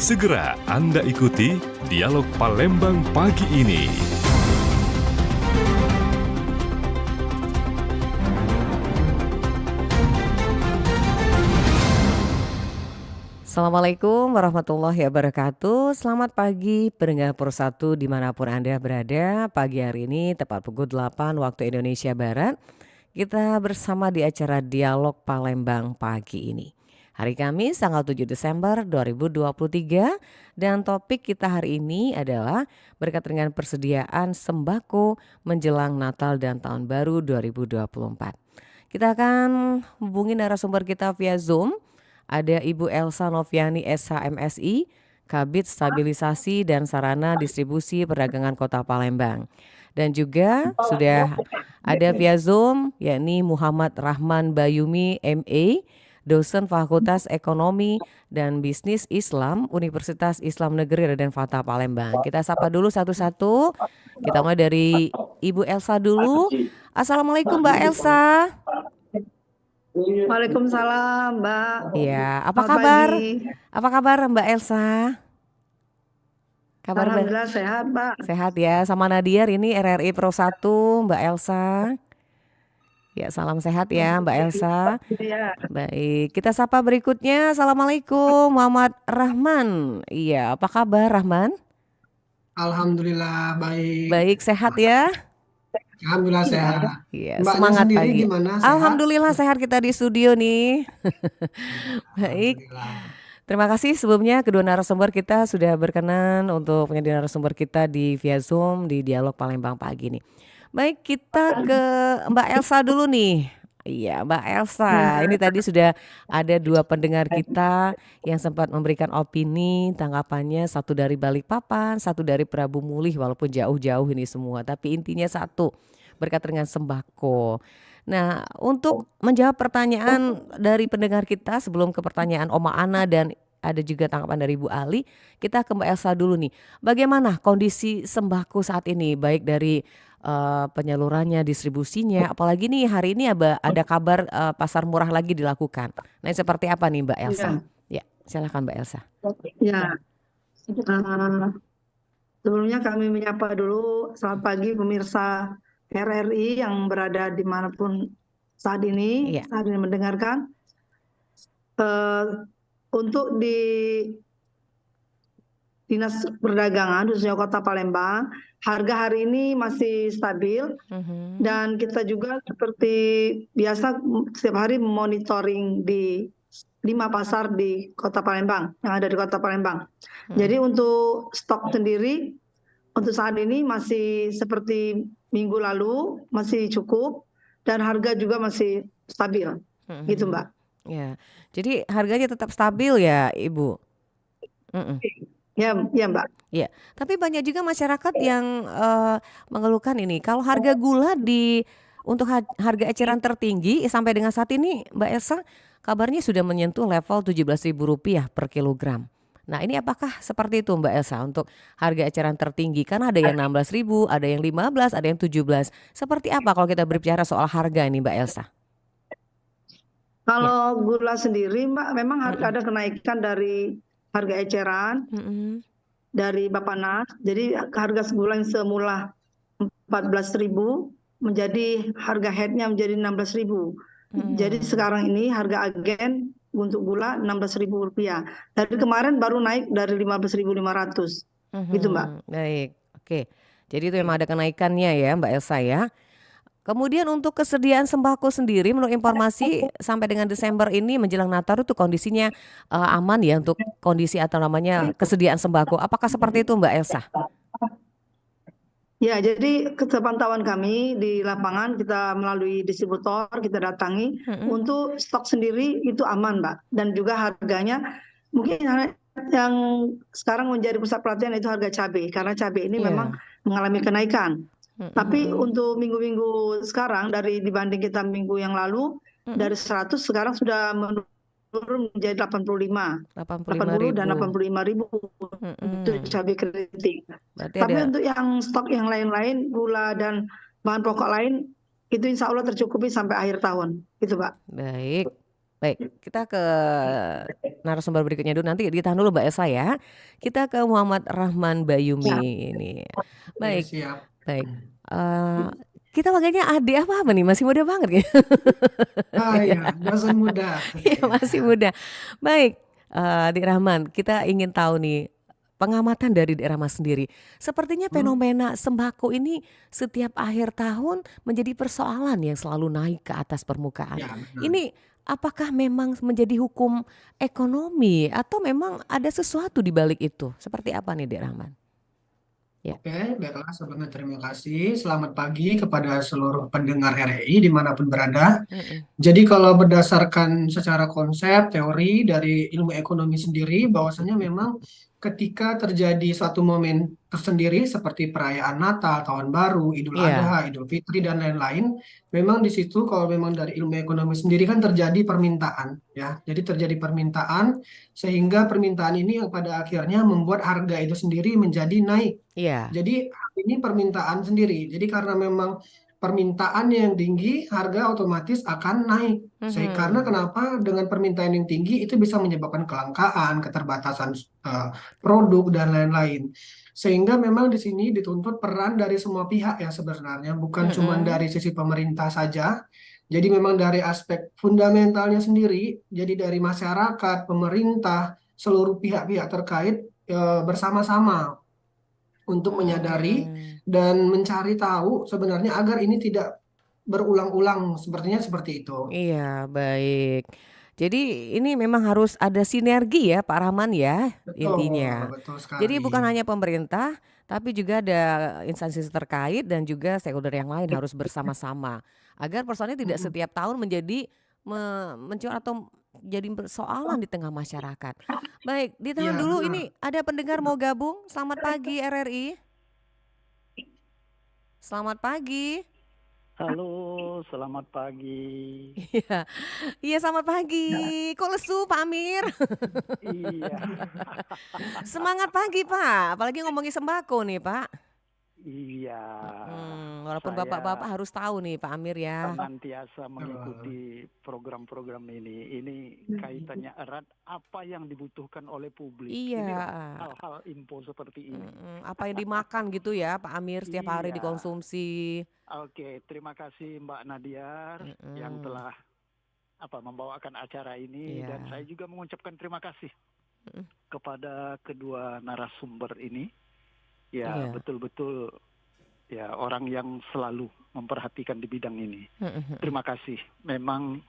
Segera Anda ikuti Dialog Palembang pagi ini. Assalamualaikum warahmatullahi wabarakatuh. Selamat pagi pendengar Persatu dimanapun Anda berada. Pagi hari ini tepat pukul 8 waktu Indonesia Barat. Kita bersama di acara Dialog Palembang pagi ini. Hari Kamis tanggal 7 Desember 2023 dan topik kita hari ini adalah berkaitan dengan persediaan sembako menjelang Natal dan Tahun Baru 2024. Kita akan hubungi narasumber kita via Zoom. Ada Ibu Elsa Noviani SHMSI, Kabid Stabilisasi dan Sarana Distribusi Perdagangan Kota Palembang. Dan juga sudah ada via Zoom yakni Muhammad Rahman Bayumi MA, dosen Fakultas Ekonomi dan Bisnis Islam Universitas Islam Negeri Raden Fatah Palembang. Kita sapa dulu satu-satu. Kita mulai dari Ibu Elsa dulu. Assalamualaikum Mbak Elsa. Waalaikumsalam, Mbak. Iya, apa Selamat kabar? pagi. Apa kabar Mbak Elsa? Kabar Alhamdulillah sehat, Mbak. sehat ya. Sama Nadiar ini RRI Pro 1 Mbak Elsa. Ya, salam sehat ya Mbak Elsa. Iya. Baik, kita sapa berikutnya. Assalamualaikum Muhammad Rahman. Iya, apa kabar Rahman? Alhamdulillah baik. Baik, sehat ya? Alhamdulillah sehat. Iya, Mbaknya semangat sendiri pagi. gimana? Sehat? Alhamdulillah sehat kita di studio nih. Baik. Alhamdulillah. Terima kasih sebelumnya kedua narasumber kita sudah berkenan untuk menjadi narasumber kita di via Zoom di Dialog Palembang pagi ini. Baik, kita ke Mbak Elsa dulu nih. Iya, Mbak Elsa. Ini tadi sudah ada dua pendengar kita yang sempat memberikan opini, tanggapannya, satu dari Balikpapan, satu dari Prabu Mulih, walaupun jauh-jauh ini semua. Tapi intinya satu, berkaitan dengan sembako. Nah, untuk menjawab pertanyaan dari pendengar kita sebelum ke pertanyaan Oma Ana dan ada juga tanggapan dari Bu Ali, kita ke Mbak Elsa dulu nih. Bagaimana kondisi sembako saat ini, baik dari penyalurannya, distribusinya, apalagi nih hari ini ada kabar pasar murah lagi dilakukan. Nah, seperti apa nih Mbak Elsa? Ya, silakan Mbak Elsa. Ya. Sebelumnya kami menyapa dulu selamat pagi pemirsa RRI yang berada dimanapun saat ini mendengarkan. Untuk di Dinas Perdagangan khususnya Kota Palembang, harga hari ini masih stabil dan kita juga seperti biasa setiap hari monitoring di 5 pasar di Kota Palembang yang ada di Kota Palembang. Jadi untuk stok sendiri untuk saat ini masih seperti minggu lalu masih cukup dan harga juga masih stabil, gitu Mbak. Ya, jadi harganya tetap stabil ya Ibu. Ya Mbak. Ya, tapi banyak juga masyarakat yang mengeluhkan ini. Kalau harga gula untuk harga eceran tertinggi sampai dengan saat ini, Mbak Elsa, kabarnya sudah menyentuh level Rp17.000 per kilogram. Nah, ini apakah seperti itu Mbak Elsa untuk harga eceran tertinggi? Karena ada yang 16.000, ada yang 15, ada yang 17. Seperti apa kalau kita berbicara soal harga ini Mbak Elsa? Kalau gula sendiri Mbak, memang ada kenaikan dari harga eceran dari Bappenas. Jadi harga gula yang semula 14.000 menjadi harga headnya menjadi 16.000. Jadi sekarang ini harga agen untuk gula Rp16.000. Dari kemarin baru naik dari 15.500. Gitu Mbak. Baik, oke. Jadi itu memang ada kenaikannya ya Mbak Elsa ya. Kemudian untuk kesediaan sembako sendiri menurut informasi sampai dengan Desember ini menjelang Natal itu kondisinya aman ya untuk kondisi atau namanya kesediaan sembako. Apakah seperti itu Mbak Elsa? Ya, jadi kepantauan kami di lapangan kita melalui distributor kita datangi untuk stok sendiri itu aman Mbak, dan juga harganya mungkin yang sekarang menjadi pusat perhatian itu harga cabai karena cabai ini memang mengalami kenaikan. Tapi untuk minggu-minggu sekarang dibanding kita minggu yang lalu dari 100 sekarang sudah menurun menjadi 80 dan 85.000 untuk cabai keriting. Tapi untuk yang stok yang lain-lain gula dan bahan pokok lain itu insya Allah tercukupi sampai akhir tahun, gitu Pak. Baik. Baik, kita ke narasumber berikutnya dulu. Nanti ditahan dulu Mbak Elsa ya. Kita ke Muhammad Rahman Ya. Bayumi ini. Oke, Baik, siap. baik. Eh, kita makanya adik apa nih? Masih muda banget ya. Ah ya, dosen muda. Iya, masih muda. Baik, Adik Rahman, kita ingin tahu nih pengamatan dari daerah Mas sendiri. Sepertinya Hmm, fenomena sembako ini setiap akhir tahun menjadi persoalan yang selalu naik ke atas permukaan. ya benar. Ini apakah memang menjadi hukum ekonomi atau memang ada sesuatu di balik itu? Seperti apa nih, Adik Rahman? Ya. Oke, baiklah sebelumnya terima kasih. Selamat pagi kepada seluruh pendengar RRI dimanapun berada. Mm-mm. Jadi kalau berdasarkan secara konsep teori dari ilmu ekonomi sendiri, bahwasanya memang ketika terjadi suatu momen tersendiri seperti perayaan Natal, Tahun Baru, Idul Iya, Adha, Idul Fitri dan lain-lain, memang di situ kalau memang dari ilmu ekonomi sendiri kan terjadi permintaan, ya. Jadi terjadi permintaan sehingga permintaan ini yang pada akhirnya membuat harga itu sendiri menjadi naik. iya. Jadi ini permintaan sendiri. Jadi karena memang permintaan yang tinggi, harga otomatis akan naik. Karena Mhm. kenapa? Dengan permintaan yang tinggi itu bisa menyebabkan kelangkaan, keterbatasan eh, produk dan lain-lain. Sehingga memang di sini dituntut peran dari semua pihak ya sebenarnya, bukan cuma Mhm. dari sisi pemerintah saja. Jadi memang dari aspek fundamentalnya sendiri, jadi dari masyarakat, pemerintah, seluruh pihak-pihak terkait bersama-sama untuk menyadari Mhm. dan mencari tahu sebenarnya agar ini tidak berulang-ulang sepertinya seperti itu. Iya, baik. Jadi ini memang harus ada sinergi ya Pak Rahman ya Betul, intinya. betul Jadi sekali. bukan hanya pemerintah tapi juga ada instansi terkait dan juga stakeholder yang lain harus bersama-sama agar persoalan ini tidak Mm-mm. setiap tahun menjadi mencuat atau jadi persoalan di tengah masyarakat. Baik, ditahan Iya, dulu ini benar. ada pendengar mau gabung. Selamat pagi RRI. Selamat pagi. Halo, selamat pagi. Iya. Iya, selamat pagi. Kok lesu Pak Amir? Iya, Semangat pagi Pak, apalagi ngomongin sembako nih Pak. iya. Walaupun bapak-bapak Saya harus tahu nih Pak Amir ya. senantiasa Betul. mengikuti program-program ini. Ini kaitannya erat apa yang dibutuhkan oleh publik. Iya. Inilah hal-hal info seperti ini. Apa yang dimakan gitu ya Pak Amir setiap hari Iya. dikonsumsi. Oke, terima kasih Mbak Nadiar yang Mm-mm. telah membawakan acara ini, dan Iya. saya juga mengucapkan terima kasih Mm-mm. kepada kedua narasumber ini. Ya, Iya. betul-betul ya orang yang selalu memperhatikan di bidang ini. Mm-mm. Terima kasih. Memang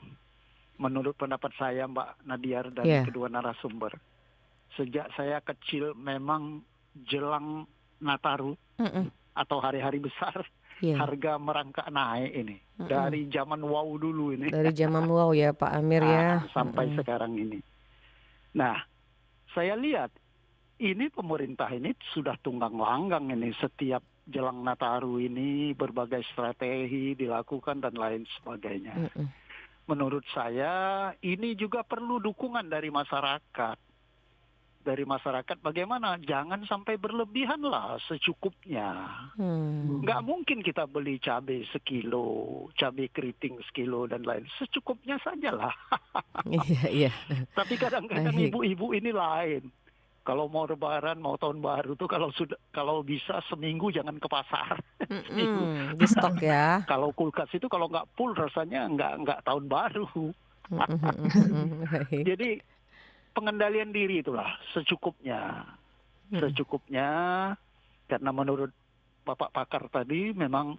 menurut pendapat saya Mbak Nadiar dan Iya. kedua narasumber, sejak saya kecil memang jelang Nataru Mm-mm. atau hari-hari besar Iya. harga merangkak naik ini. Mm-mm. Dari zaman wow dulu ini Dari zaman wow ya Pak Amir ya. sampai Mm-mm. sekarang ini. Nah, saya lihat ini pemerintah ini sudah tunggang langgang ini, setiap jelang Nataru ini berbagai strategi dilakukan dan lain sebagainya. Mm-mm. Menurut saya ini juga perlu dukungan dari masyarakat. Dari masyarakat bagaimana? Jangan sampai berlebihan lah, secukupnya. Hmm. Nggak mungkin kita beli cabai sekilo, cabai keriting sekilo dan lain. Secukupnya sajalah. Iya, iya. Tapi kadang-kadang Baik. ibu-ibu ini lain. Kalau mau Lebaran, mau Tahun Baru tuh kalau bisa seminggu jangan ke pasar. Seminggu. Di stok ya. Kalau kulkas itu kalau nggak full rasanya nggak Tahun Baru. Baik. Jadi pengendalian diri itulah secukupnya, secukupnya. Karena menurut Bapak pakar tadi memang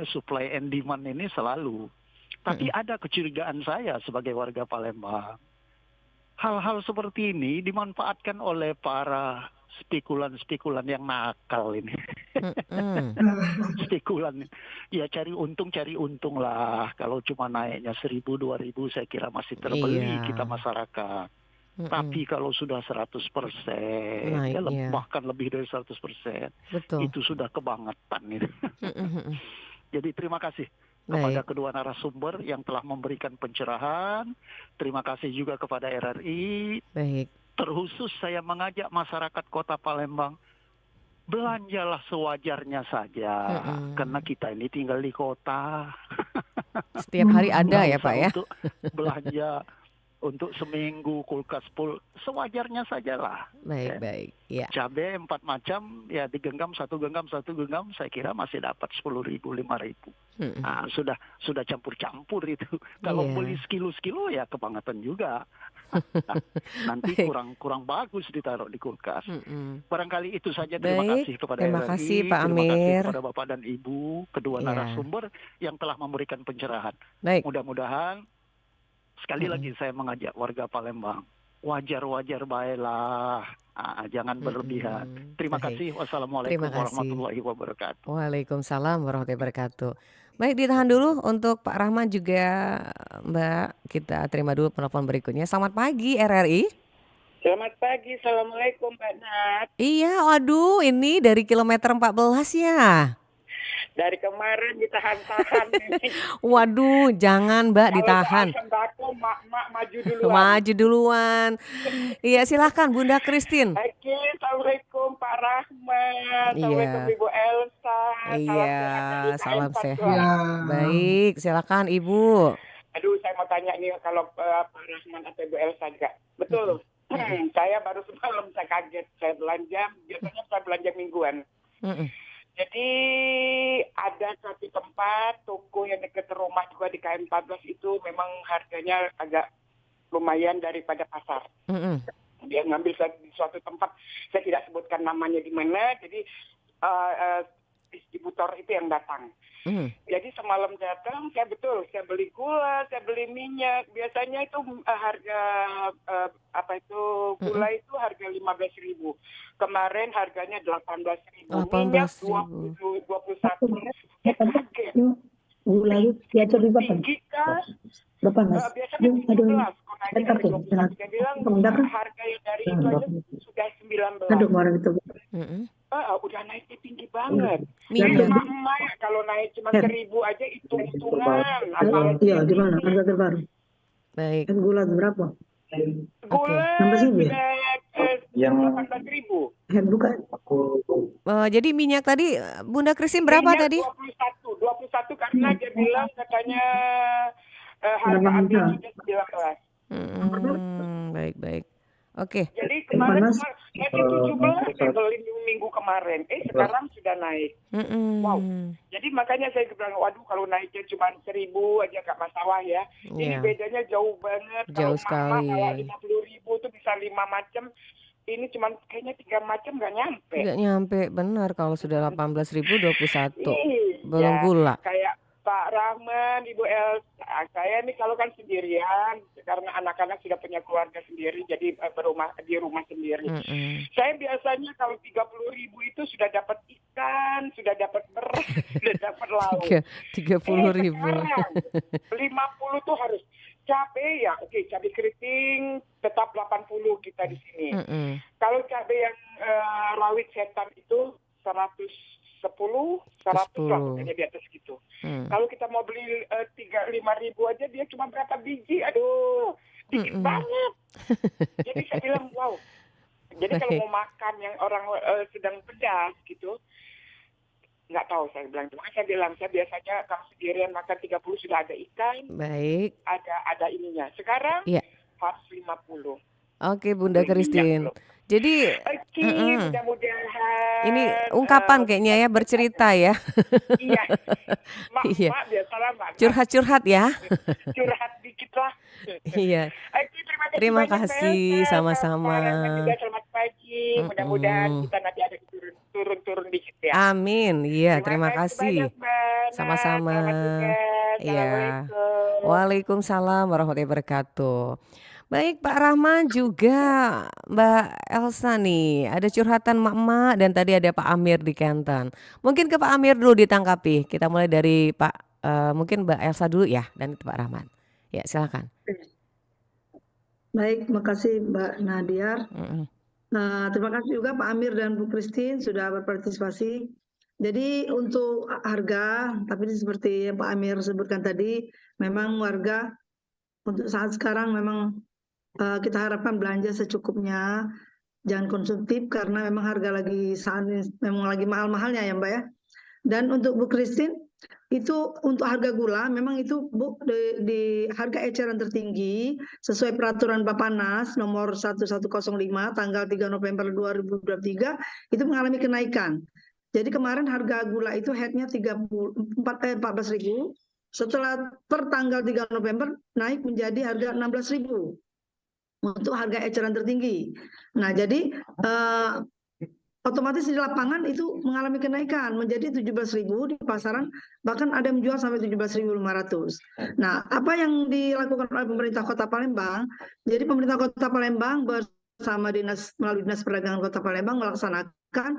supply and demand ini selalu. Tapi ada kecurigaan saya sebagai warga Palembang. Hal-hal seperti ini dimanfaatkan oleh para spekulan-spekulan yang nakal ini. Spekulan. Ya cari untung lah. Kalau cuma naiknya 1.000, 2.000 saya kira masih terbeli Iya. kita masyarakat. Tapi kalau sudah 100%, Naiknya. bahkan lebih dari 100%, Betul. itu sudah kebangetan itu. Jadi terima kasih Baik. kepada kedua narasumber yang telah memberikan pencerahan. Terima kasih juga kepada RRI. Baik. Terkhusus saya mengajak masyarakat Kota Palembang, belanjalah sewajarnya saja. Karena kita ini tinggal di kota. Setiap hari ada Nggak ya usah Pak ya? untuk belanja untuk seminggu kulkas full, sewajarnya saja lah. Ya. Baik, ya. Cabai 4 macam, ya digenggam satu genggam, saya kira masih dapat 10.000, 5.000. Mm-mm. Nah, sudah campur-campur itu. Kalau Iya. beli sekilo-sekilo ya kebangetan juga. Nanti Baik. kurang bagus ditaruh di kulkas. Mm-mm. Barangkali itu saja. Terima Baik, kasih kepada terima RRI, kasih Pak terima kasih Amir. kepada Bapak dan Ibu, kedua Ya, narasumber yang telah memberikan pencerahan. baik. Mudah-mudahan sekali Mm-mm. lagi saya mengajak warga Palembang, wajar-wajar baiklah, jangan berlebihan. Mm-mm. Terima Baik, kasih. Wassalamualaikum terima kasih. warahmatullahi wabarakatuh. Waalaikumsalam warahmatullahi wabarakatuh. Baik, ditahan dulu untuk Pak Rahman juga Mbak. Kita terima dulu penelpon berikutnya. Selamat pagi RRI. Selamat pagi, Assalamualaikum Mbak Nat. Iya, waduh ini dari kilometer 14 ya. Dari kemarin ditahan-tahan nih. Waduh, jangan Mbak Kalau ditahan. soal sembako, mak maju duluan. Maju duluan. Iya, silahkan Bunda Christine. Oke, Assalamualaikum Pak Rahman, Assalamualaikum Iya, Ibu Elsa, salam iya, sehat dari salam KM14. sehat. Ya, Baik, silakan Ibu. Aduh, saya mau tanya nih kalau Pak Rahman atau Ibu Elsa juga. Betul. Saya baru semalam saya kaget, saya belanja, biasanya saya belanja mingguan. Mm-mm. Jadi ada satu tempat toko yang dekat rumah juga di KM14 itu memang harganya agak lumayan daripada pasar. Mm-mm. Dia ngambil di suatu tempat, saya tidak sebutkan namanya di mana, jadi distributor itu yang datang. Jadi semalam datang, saya beli gula, saya beli minyak. Biasanya itu harga gula itu harga 15.000. Kemarin harganya 18.000. Minyak 21. Saya kaget. Gula itu diatur di berapa? Tinggi kah? Berapa mas? Biasanya 17. Kok naik dari 21? Saya bilang harga yang dari itu aja sudah 19. Aduh, orang itu. Udah naiknya tinggi banget. Minyak. Emak kalau naik cuma 1.000 aja hitung-hitungan. Iya, di mana? Harga terbaru. Baik. Kan gula berapa? Gula Nambah sih, Bu, yang 18.000. Bukan. Jadi minyak tadi Bunda Christine berapa Minyak tadi? 21 karena dia bilang katanya harga ambil sudah 19. Baik. Oke. Jadi kemarin saya 17 saya beli minggu kemarin. Sekarang sudah naik. Wow. Jadi makanya saya bilang, waduh kalau naiknya cuma 1.000 aja gak masalah ya. Ini bedanya jauh banget. Jauh Kalau sekali. kalau 50.000 itu bisa 5 macam. Ini cuma kayaknya 3 macam gak nyampe. Nggak nyampe, benar kalau sudah 18.000 21. Belum Iya, gula. kayak Pak Rahman, Ibu Elsa, saya nih kalau kan sendirian karena anak-anak sudah punya keluarga sendiri, jadi di rumah sendiri. Saya biasanya kalau 30.000 itu sudah dapat ikan, sudah dapat beras, sudah dapat lauk. 30.000. Sekarang 50 tuh harus cabai ya, oke cabai keriting tetap 80 kita di sini. Kalau cabai yang rawit setan itu 100 lah pokoknya di atas gitu. Kalau kita mau beli 5.000 aja dia cuma berapa biji, aduh dikit banget. Jadi saya bilang wow. Jadi kalau mau makan yang orang sedang pedas gitu, nggak tahu saya bilang. Cuma saya bilang saya biasanya kalau sendirian makan 30 sudah ada ikan, Baik. ada ininya. Sekarang harus 50. Oke Bunda Christine. Jadi mudah-mudahan ini ungkapan kayaknya ya, bercerita ya. Iya. Mak biasalah Mak. Curhat-curhat ya. Curhat dikit lah. Iya. Terima kasih sama-sama. Selamat pagi. Mudah-mudahan kita nanti ada turun-turun dikit ya. Amin. Iya, terima kasih. Sama-sama. Iya. Waalaikumsalam warahmatullahi wabarakatuh. Baik Pak Rahman juga Mbak Elsa nih, ada curhatan mak-mak dan tadi ada Pak Amir di Kenten. Mungkin ke Pak Amir dulu ditangkapi. Kita mulai dari mungkin Mbak Elsa dulu ya, dan itu Pak Rahman. Ya silakan. Baik, makasih Mbak Nadiar. Terima kasih juga Pak Amir dan Bu Christine sudah berpartisipasi. Jadi untuk harga, tapi seperti yang Pak Amir sebutkan tadi, memang warga untuk saat sekarang memang kita harapkan belanja secukupnya, jangan konsumtif karena memang harga lagi saat ini memang lagi mahal-mahalnya ya Mbak ya. Dan untuk Bu Christine, Itu untuk harga gula memang itu Bu di harga eceran tertinggi sesuai peraturan Bappenas nomor 1105 tanggal 3 November 2023 itu mengalami kenaikan. Jadi kemarin harga gula itu headnya 14.000, setelah per tanggal 3 November naik menjadi harga 16.000 untuk harga eceran tertinggi. Nah, jadi otomatis di lapangan itu mengalami kenaikan menjadi 17.000 di pasaran, bahkan ada yang menjual sampai 17.500. Nah, apa yang dilakukan oleh pemerintah Kota Palembang? Jadi pemerintah Kota Palembang bersama melalui Dinas Perdagangan Kota Palembang melaksanakan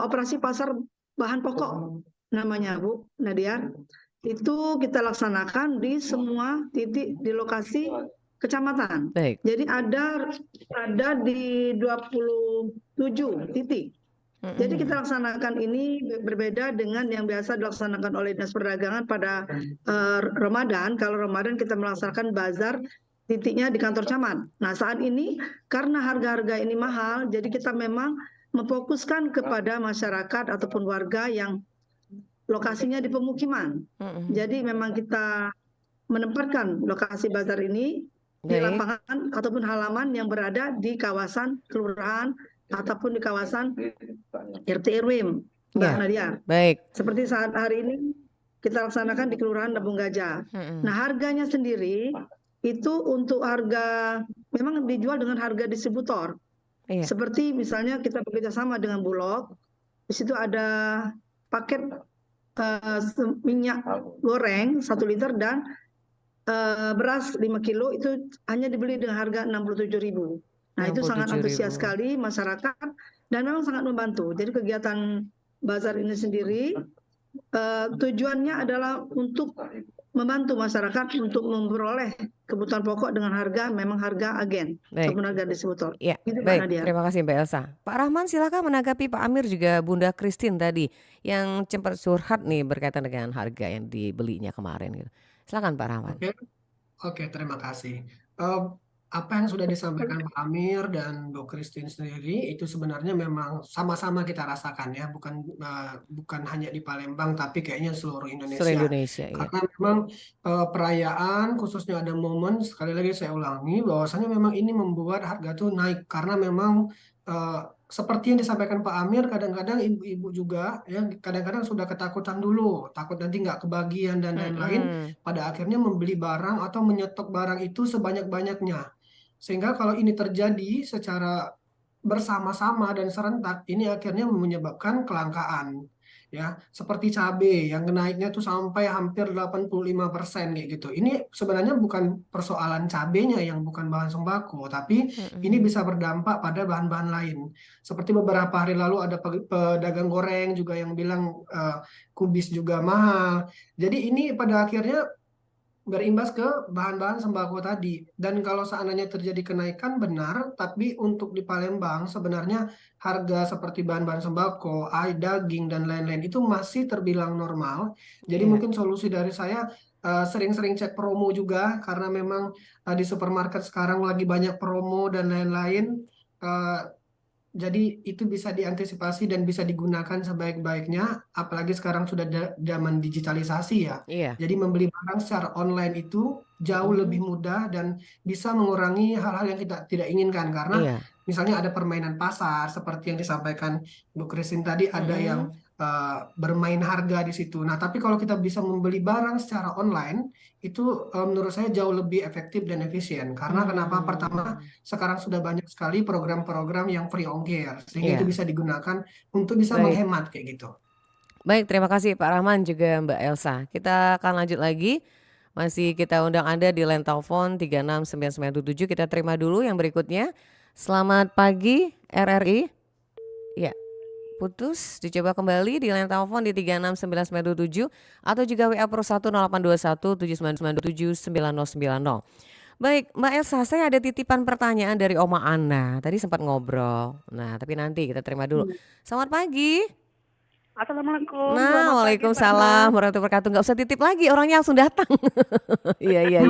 operasi pasar bahan pokok namanya Bu Nadia. Itu kita laksanakan di semua titik di lokasi kecamatan. Baik. Jadi ada di 27 titik. Jadi kita laksanakan ini berbeda dengan yang biasa dilaksanakan oleh Dinas Perdagangan pada Ramadan. Kalau Ramadan kita melaksanakan bazar titiknya di kantor camat. Nah, saat ini karena harga-harga ini mahal, jadi kita memang memfokuskan kepada masyarakat ataupun warga yang lokasinya di pemukiman. Jadi memang kita menempatkan lokasi bazar ini di lapangan ataupun halaman yang berada di kawasan kelurahan ataupun di kawasan RT RW, Mbak Nadia. Baik. Seperti saat hari ini kita laksanakan di Kelurahan Labung Gajah. Nah, harganya sendiri itu untuk harga memang dijual dengan harga distributor. Seperti misalnya kita bekerja sama dengan Bulog, di situ ada paket minyak goreng 1 liter dan beras 5 kilo itu hanya dibeli dengan harga 67.000. Nah, itu sangat antusias sekali masyarakat dan memang sangat membantu. Jadi kegiatan bazar ini sendiri tujuannya adalah untuk membantu masyarakat untuk memperoleh kebutuhan pokok dengan harga memang harga agen ataupun harga distributor. Ya, baik. Terima kasih Mbak Elsa. Pak Rahman silakan menanggapi Pak Amir juga Bunda Christine tadi yang sempat curhat nih berkaitan dengan harga yang dibelinya kemarin gitu. Silakan Pak Rahman. Oke, terima kasih. Apa yang sudah disampaikan Pak Amir dan Bu Christine sendiri itu sebenarnya memang sama-sama kita rasakan ya, bukan hanya di Palembang tapi kayaknya seluruh Indonesia. Karena memang perayaan khususnya ada momen, sekali lagi saya ulangi bahwasanya memang ini membuat harga tuh naik karena memang seperti yang disampaikan Pak Amir, kadang-kadang ibu-ibu juga ya kadang-kadang sudah ketakutan dulu, takut nanti nggak kebagian dan lain-lain, pada akhirnya membeli barang atau menyetok barang itu sebanyak-banyaknya. Sehingga kalau ini terjadi secara bersama-sama dan serentak, ini akhirnya menyebabkan kelangkaan. Ya, seperti cabai yang naiknya tuh sampai hampir 85% kayak gitu. Ini sebenarnya bukan persoalan cabainya yang bukan bahan sembako, tapi ini bisa berdampak pada bahan-bahan lain. Seperti beberapa hari lalu ada pedagang goreng juga yang bilang kubis juga mahal. Jadi ini pada akhirnya berimbas ke bahan-bahan sembako tadi. Dan kalau seandainya terjadi kenaikan benar, tapi untuk di Palembang sebenarnya harga seperti bahan-bahan sembako, daging dan lain-lain itu masih terbilang normal. Jadi mungkin solusi dari saya sering-sering cek promo juga karena memang di supermarket sekarang lagi banyak promo dan lain-lain. Jadi itu bisa diantisipasi dan bisa digunakan sebaik-baiknya, apalagi sekarang sudah zaman digitalisasi ya. Jadi membeli barang secara online itu jauh lebih mudah dan bisa mengurangi hal-hal yang kita tidak inginkan. Karena misalnya ada permainan pasar seperti yang disampaikan Bu Christine tadi, ada yang bermain harga di situ. Nah, tapi kalau kita bisa membeli barang secara online, itu menurut saya jauh lebih efektif dan efisien. Karena kenapa? Pertama, sekarang sudah banyak sekali program-program yang free ongkir, sehingga itu bisa digunakan untuk bisa menghemat kayak gitu. Baik, terima kasih Pak Rahman juga Mbak Elsa. Kita akan lanjut lagi. Masih kita undang Anda di line telepon 36997. Kita terima dulu yang berikutnya. Selamat pagi RRI. Ya. Putus, dicoba kembali di line telepon di 36997 atau juga WA Pro 1 0821 7997 9090. Baik, Mbak Elsa, saya ada titipan pertanyaan dari Oma Ana. Tadi sempat ngobrol. Nah, tapi nanti kita terima dulu. Selamat pagi. Assalamualaikum. Nah, waalaikumsalam warahmatullahi wabarakatuh. Nggak usah titip lagi, orangnya langsung datang. Iya.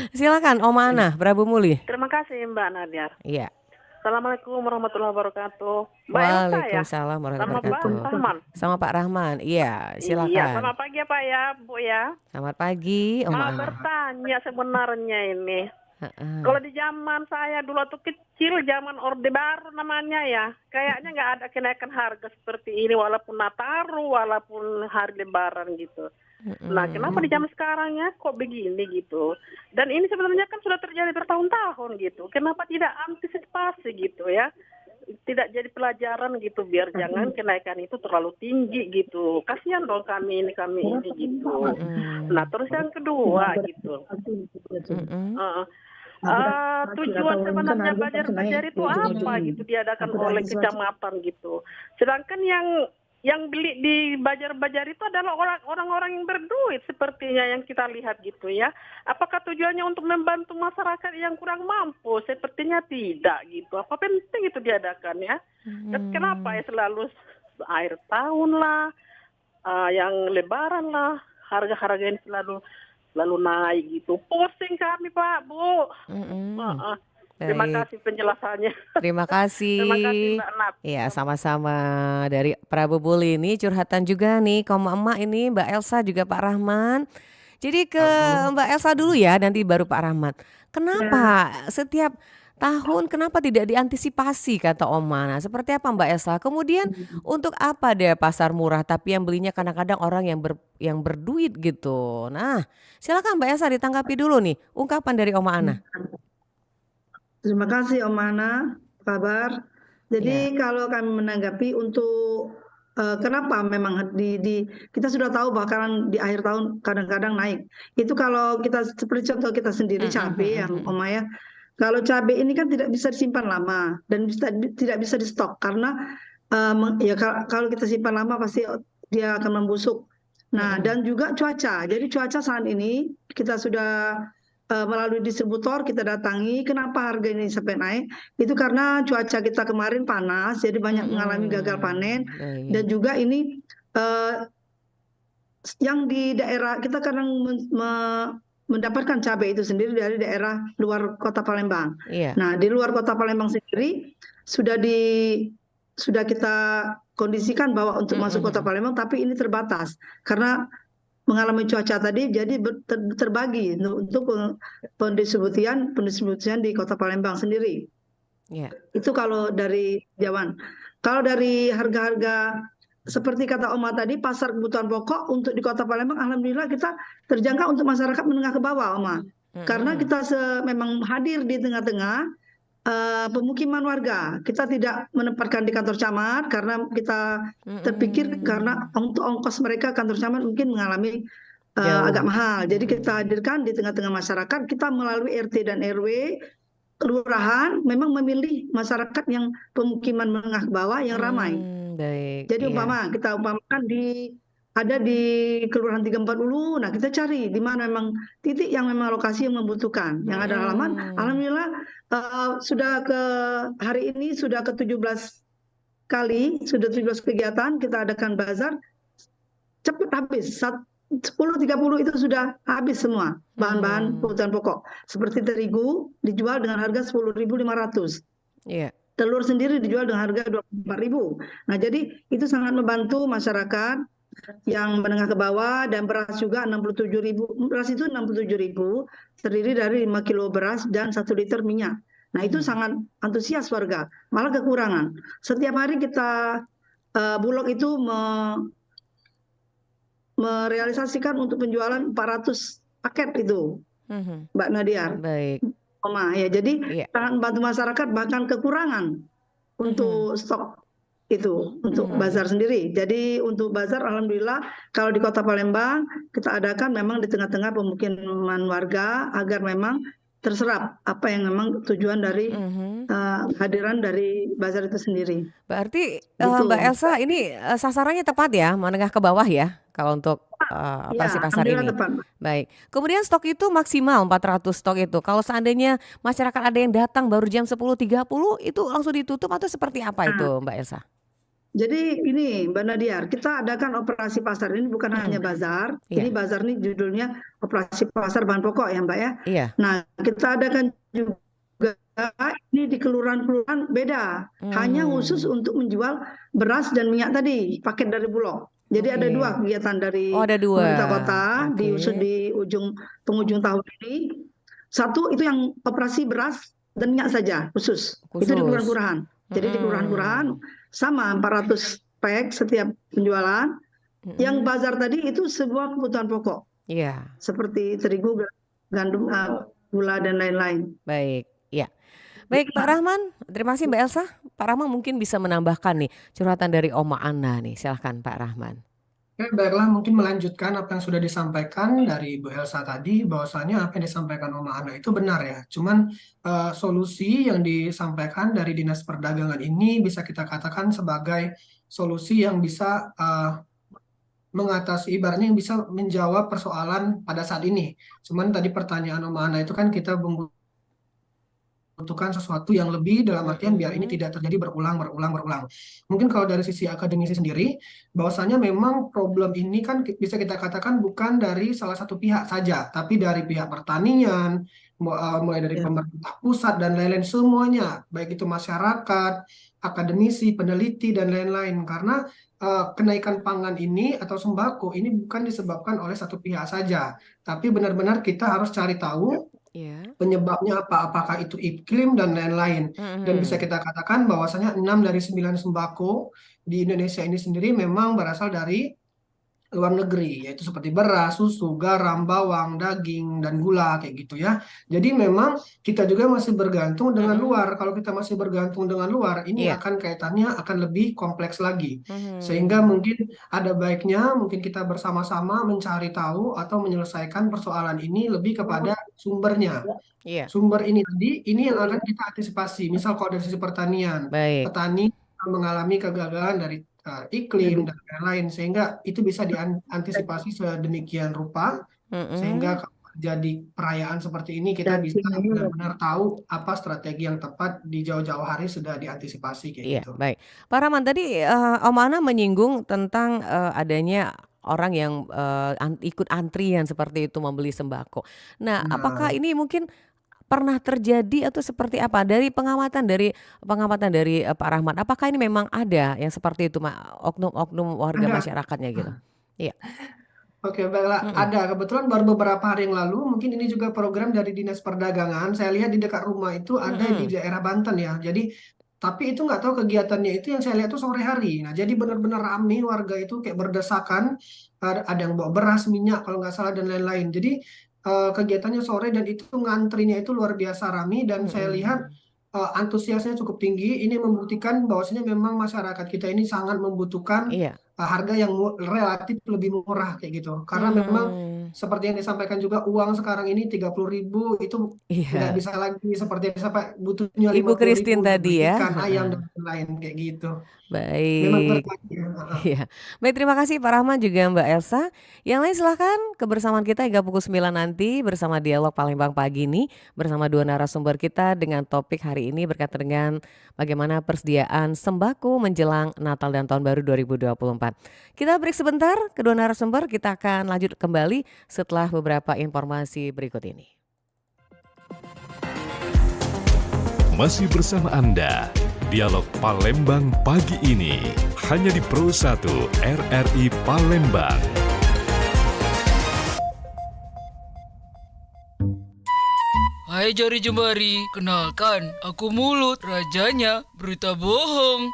Silakan Oma Ana, Prabu Muli. Terima kasih Mbak Nadia. Iya. Assalamualaikum warahmatullahi wabarakatuh. Mbak Elsa ya? Waalaikumsalam Sama warahmatullahi Pak wabarakatuh. Rahman. Sama Pak Rahman. Iya, Iya, silakan. selamat pagi ya Pak ya, Bu ya. Selamat pagi, Oma Mau Ana. bertanya sebenarnya ini. Heeh. Kalau di zaman saya dulu tuh kecil, zaman Orde Baru namanya ya, kayaknya nggak ada kenaikan harga seperti ini, walaupun Nataru, walaupun hari Lebaran gitu. Nah, kenapa di zaman sekarang ya kok begini gitu? Dan ini sebenarnya kan sudah terjadi bertahun-tahun gitu. Kenapa tidak antisipasi gitu ya? Tidak jadi pelajaran gitu, biar jangan kenaikan itu terlalu tinggi gitu. Kasihan dong kami ini gitu. Nah, terus yang kedua gitu. Tujuan sebenarnya Bajar itu apa gitu diadakan oleh kecamatan gitu. Sedangkan yang beli di Bajar itu adalah orang-orang yang berduit sepertinya yang kita lihat gitu ya. Apakah tujuannya untuk membantu masyarakat yang kurang mampu? Sepertinya tidak gitu. Apa penting itu diadakan ya? Dan kenapa ya selalu akhir tahun lah, yang Lebaran lah, harga-harga ini selalu naik gitu. Pusing kami Pak, Bu. Terima Baik. kasih penjelasannya. Terima kasih. Terima kasih Mbak Nat. Iya, sama-sama. Dari Prabu Buli ini curhatan juga nih, kaum emak ini Mbak Elsa juga Pak Rahman. Jadi ke Mbak Elsa dulu ya, nanti baru Pak Rahman. Kenapa setiap tahun kenapa tidak diantisipasi kata Oma? Nah, seperti apa Mbak Elsa? Kemudian untuk apa deh pasar murah tapi yang belinya kadang-kadang orang yang berduit gitu. Nah, silakan Mbak Elsa ditanggapi dulu nih ungkapan dari Oma Ana. Terima kasih Om Ana, kabar. Jadi kalau kami menanggapi untuk kenapa memang kita sudah tahu bahkan di akhir tahun kadang-kadang naik. Itu kalau kita seperti contoh kita sendiri cabai yang Om ya. Kalau cabai ini kan tidak bisa disimpan lama dan tidak bisa di stok karena ya kalau kita simpan lama pasti dia akan membusuk. Nah, dan juga cuaca. Jadi cuaca saat ini kita sudah melalui distributor kita datangi, kenapa harga ini sampai naik? Itu karena cuaca kita kemarin panas, jadi banyak mengalami gagal panen. Dan juga ini yang di daerah kita kadang mendapatkan cabai itu sendiri dari daerah luar kota Palembang. Nah, di luar kota Palembang sendiri sudah kita kondisikan bahwa untuk masuk kota Palembang, tapi ini terbatas karena mengalami cuaca tadi, jadi terbagi untuk pendistribusian di kota Palembang sendiri. Itu kalau dari Jawan. Kalau dari harga-harga seperti kata Oma tadi, pasar kebutuhan pokok untuk di kota Palembang, alhamdulillah kita terjangkau untuk masyarakat menengah ke bawah, Oma. Karena kita memang hadir di tengah-tengah pemukiman warga. Kita tidak menempatkan di kantor camat karena kita terpikir karena untuk ongkos mereka kantor camat mungkin mengalami agak mahal. Jadi kita hadirkan di tengah-tengah masyarakat. Kita melalui RT dan RW kelurahan memang memilih masyarakat yang pemukiman menengah ke bawah yang ramai. Jadi kita umpamakan ada di Kelurahan 34 Ulu, nah kita cari di mana memang titik yang memang lokasi yang membutuhkan, yang ada halaman. Alhamdulillah sudah hari ini sudah ke 17 kali, sudah 17 kegiatan kita adakan bazar, cepat habis. 10.30 itu sudah habis semua bahan-bahan kebutuhan pokok. Seperti terigu dijual dengan harga 10.500. Telur sendiri dijual dengan harga 24.000. Nah, jadi itu sangat membantu masyarakat yang menengah ke bawah, dan beras juga 67.000. Beras itu 67.000, terdiri dari 5 kilo beras dan 1 liter minyak. Nah, itu sangat antusias warga, malah kekurangan. Setiap hari kita Bulog itu merealisasikan untuk penjualan 400 paket itu, Mbak Nadia. Oma ya, jadi sangat membantu masyarakat, bahkan kekurangan untuk stok itu untuk bazar sendiri. Jadi untuk bazar alhamdulillah kalau di Kota Palembang kita adakan memang di tengah-tengah pemukiman warga agar memang terserap apa yang memang tujuan dari hadiran dari bazar itu sendiri. Berarti Mbak Elsa ini sasarannya tepat ya, menengah ke bawah ya kalau untuk operasi pasar ini. Tepat. Baik. Kemudian stok itu maksimal 400 stok itu. Kalau seandainya masyarakat ada yang datang baru jam 10.30 itu langsung ditutup atau seperti apa itu Mbak Elsa? Jadi ini Mbak Nadia, kita adakan operasi pasar ini bukan hanya bazar. Ini bazar ini judulnya operasi pasar bahan pokok ya Mbak ya. Nah, kita adakan juga ini di kelurahan-kelurahan beda. Hanya khusus untuk menjual beras dan minyak tadi, paket dari Bulog. Jadi ada 2 kegiatan dari ada 2. pemerintah kota di penghujung tahun ini. 1 itu yang operasi beras dan minyak saja khusus. Itu di kelurahan-kelurahan. Jadi di kelurahan-kelurahan sama 400 pack setiap penjualan. Yang bazar tadi itu sebuah kebutuhan pokok. Iya. Seperti terigu, gandum, gula dan lain-lain. Baik, ya. Baik Pak Rahman, terima kasih Mbak Elsa. Pak Rahman mungkin bisa menambahkan nih curhatan dari Oma Ana nih. Silahkan Pak Rahman. Oke, baiklah, mungkin melanjutkan apa yang sudah disampaikan dari Bu Elsa tadi, bahwasanya apa yang disampaikan Oma Ana itu benar ya. Cuman solusi yang disampaikan dari Dinas Perdagangan ini bisa kita katakan sebagai solusi yang bisa mengatasi, ibaratnya yang bisa menjawab persoalan pada saat ini. Cuman tadi pertanyaan Oma Ana itu kan kita membutuhkan sesuatu yang lebih, dalam artian biar ini tidak terjadi berulang. Mungkin kalau dari sisi akademisi sendiri, bahwasanya memang problem ini kan bisa kita katakan bukan dari salah satu pihak saja, tapi dari pihak pertanian, mulai dari pemerintah pusat dan lain-lain semuanya, baik itu masyarakat, akademisi, peneliti dan lain-lain. Karena kenaikan pangan ini atau sembako ini bukan disebabkan oleh satu pihak saja, tapi benar-benar kita harus cari tahu penyebabnya apa, apakah itu iklim dan lain-lain. Dan bisa kita katakan bahwasanya 6 dari 9 sembako di Indonesia ini sendiri memang berasal dari luar negeri, yaitu seperti beras, susu, garam, bawang, daging, dan gula kayak gitu ya. Jadi memang kita juga masih bergantung dengan luar. Kalau kita masih bergantung dengan luar, ini akan kaitannya akan lebih kompleks lagi. Sehingga mungkin ada baiknya mungkin kita bersama-sama mencari tahu atau menyelesaikan persoalan ini lebih kepada sumbernya. Sumber ini tadi, ini yang akan kita antisipasi. Misal kalau dari sisi pertanian, petani mengalami kegagalan dari iklim dan lain-lain, sehingga itu bisa diantisipasi sedemikian rupa sehingga kalau terjadi perayaan seperti ini kita bisa benar-benar tahu apa strategi yang tepat di jauh-jauh hari sudah diantisipasi kayak gitu. Baik, Pak Rahman tadi Om Ana menyinggung tentang adanya orang yang ikut antrian seperti itu membeli sembako. Nah, apakah ini mungkin pernah terjadi atau seperti apa dari pengamatan dari Pak Rahman? Apakah ini memang ada yang seperti itu, oknum-oknum warga masyarakatnya gitu? Iya. Oke, baiklah. Ada. Kebetulan baru beberapa hari yang lalu, mungkin ini juga program dari Dinas Perdagangan. Saya lihat di dekat rumah itu ada di daerah Banten ya. Jadi, tapi itu nggak tahu kegiatannya itu yang saya lihat tuh sore hari. Nah, jadi benar-benar ramai warga itu kayak berdesakan. Ada yang bawa beras, minyak kalau nggak salah dan lain-lain. Jadi kegiatannya sore dan itu ngantrinya itu luar biasa ramai dan saya lihat antusiasnya cukup tinggi. Ini membuktikan bahwasanya memang masyarakat kita ini sangat membutuhkan harga yang relatif lebih murah kayak gitu. Karena memang seperti yang disampaikan juga uang sekarang ini 30.000 itu nggak bisa lagi seperti yang sampai butuhnya 50.000 Ibu Christine tadi ya. Ikan, ayam dan lain kayak gitu. Baik. Baik, terima kasih Pak Rahman juga Mbak Elsa. Yang lain silahkan kebersamaan kita hingga pukul 9 nanti bersama Dialog Palembang pagi ini bersama 2 narasumber kita dengan topik hari ini berkaitan dengan bagaimana persediaan sembako menjelang Natal dan Tahun Baru 2024. Kita break sebentar, kedua narasumber kita akan lanjut kembali setelah beberapa informasi berikut ini. Masih bersama Anda, Dialog Palembang pagi ini hanya di Pro 1 RRI Palembang. Hai Jari Jemari, kenalkan, aku Mulut, rajanya berita bohong.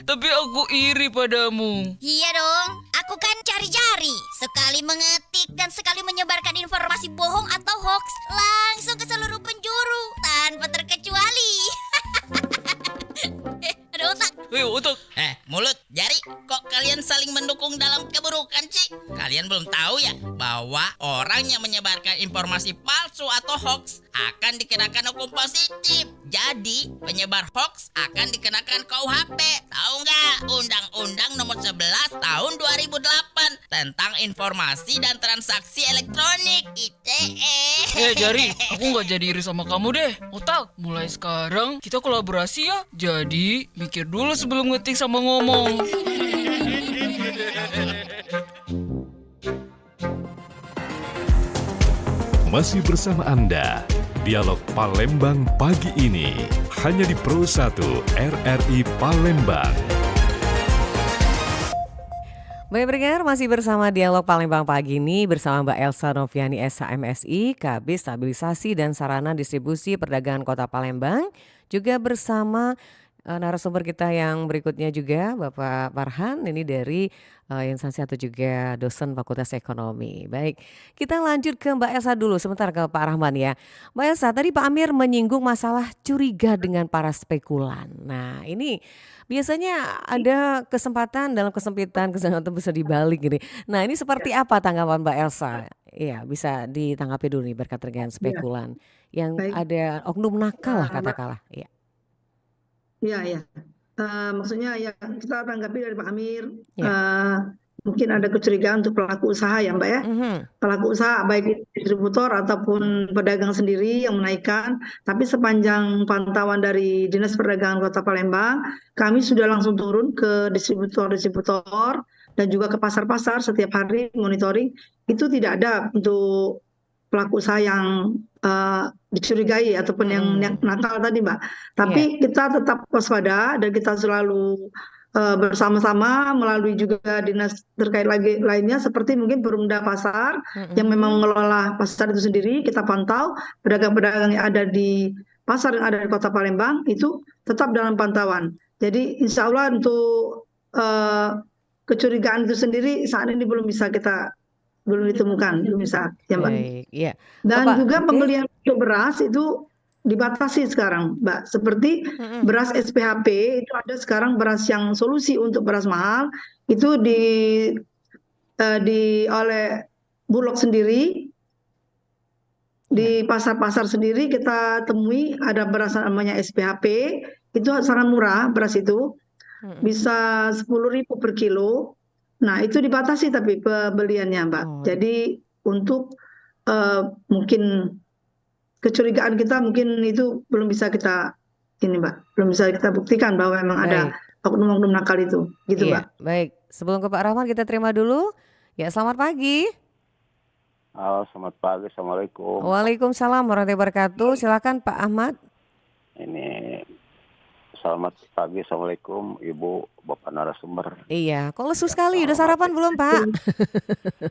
Tapi aku iri padamu. Iya dong, aku kan cari-cari. Sekali mengetik dan sekali menyebarkan informasi bohong atau hoax langsung ke seluruh penjuru tanpa terkecuali. Ada otak. Otak. Mulut, Jari, kok kalian saling mendukung dalam keburukan sih? Kalian belum tahu ya bahwa orang yang menyebarkan informasi palsu atau hoax akan dikenakan hukum positif. Jadi, penyebar hoax akan dikenakan KUHP. Tahu nggak? Undang-Undang Nomor 11 Tahun 2008 tentang Informasi dan Transaksi Elektronik (ITE). Jari, aku nggak jadi iri sama kamu deh. Otak, mulai sekarang kita kolaborasi ya. Jadi, mikir dulu sebelum ngetik sama ngomong. Masih bersama Anda, Dialog Palembang pagi ini hanya di Pro 1 RRI Palembang. Baik pendengar, masih bersama Dialog Palembang pagi ini bersama Mbak Elsa Noviani SHMSI, KB Stabilisasi dan Sarana Distribusi Perdagangan Kota Palembang. Juga bersama narasumber kita yang berikutnya juga Bapak Farhan, ini dari instansi atau juga dosen Fakultas Ekonomi. Baik, kita lanjut ke Mbak Elsa dulu, sebentar ke Pak Rahman ya. Mbak Elsa, tadi Pak Amir menyinggung masalah curiga dengan para spekulan. Nah ini biasanya ada kesempatan dalam kesempitan, kesempatan bisa dibalik gini. Nah ini seperti apa tanggapan Mbak Elsa? Iya, bisa ditanggapi dulu nih berkaitan dengan spekulan yang Baik. ada oknum nakal lah katakanlah. Iya. Iya. Maksudnya ya kita tanggapi dari Pak Amir. Ya. Mungkin ada kecurigaan untuk pelaku usaha ya Mbak ya. Pelaku usaha baik distributor ataupun pedagang sendiri yang menaikkan. Tapi sepanjang pantauan dari Dinas Perdagangan Kota Palembang, kami sudah langsung turun ke distributor dan juga ke pasar-pasar setiap hari monitoring. Itu tidak ada untuk pelaku usaha yang dicurigai ataupun yang nakal tadi Mbak. Tapi kita tetap waspada dan kita selalu bersama-sama melalui juga dinas terkait lainnya seperti mungkin Perumda Pasar yang memang mengelola pasar itu sendiri. Kita pantau pedagang-pedagang yang ada di pasar yang ada di Kota Palembang itu tetap dalam pantauan. Jadi insya Allah untuk kecurigaan itu sendiri saat ini belum ditemukan, belum bisa ya Mbak. Baik, iya. Dan Bapak, juga oke. pembelian untuk beras itu dibatasi sekarang Mbak. Seperti beras SPHP itu ada sekarang beras yang solusi untuk beras mahal itu oleh Bulog sendiri. Di pasar-pasar sendiri kita temui ada beras namanya SPHP, itu sangat murah beras itu. Bisa 10.000 per kilo. Nah, itu dibatasi tapi pembeliannya, Mbak. Jadi untuk mungkin kecurigaan kita mungkin itu belum bisa kita buktikan bahwa memang ada oknum-oknum nakal itu, gitu, Mbak. Baik, sebelum ke Pak Rahman kita terima dulu. Ya, selamat pagi. Halo, selamat pagi. Assalamualaikum. Waalaikumsalam warahmatullahi wabarakatuh. Silakan Pak Ahmad. Ini selamat pagi. Assalamualaikum, Ibu, Bapak narasumber. Iya, kok lesu sekali? Udah sarapan belum, Pak?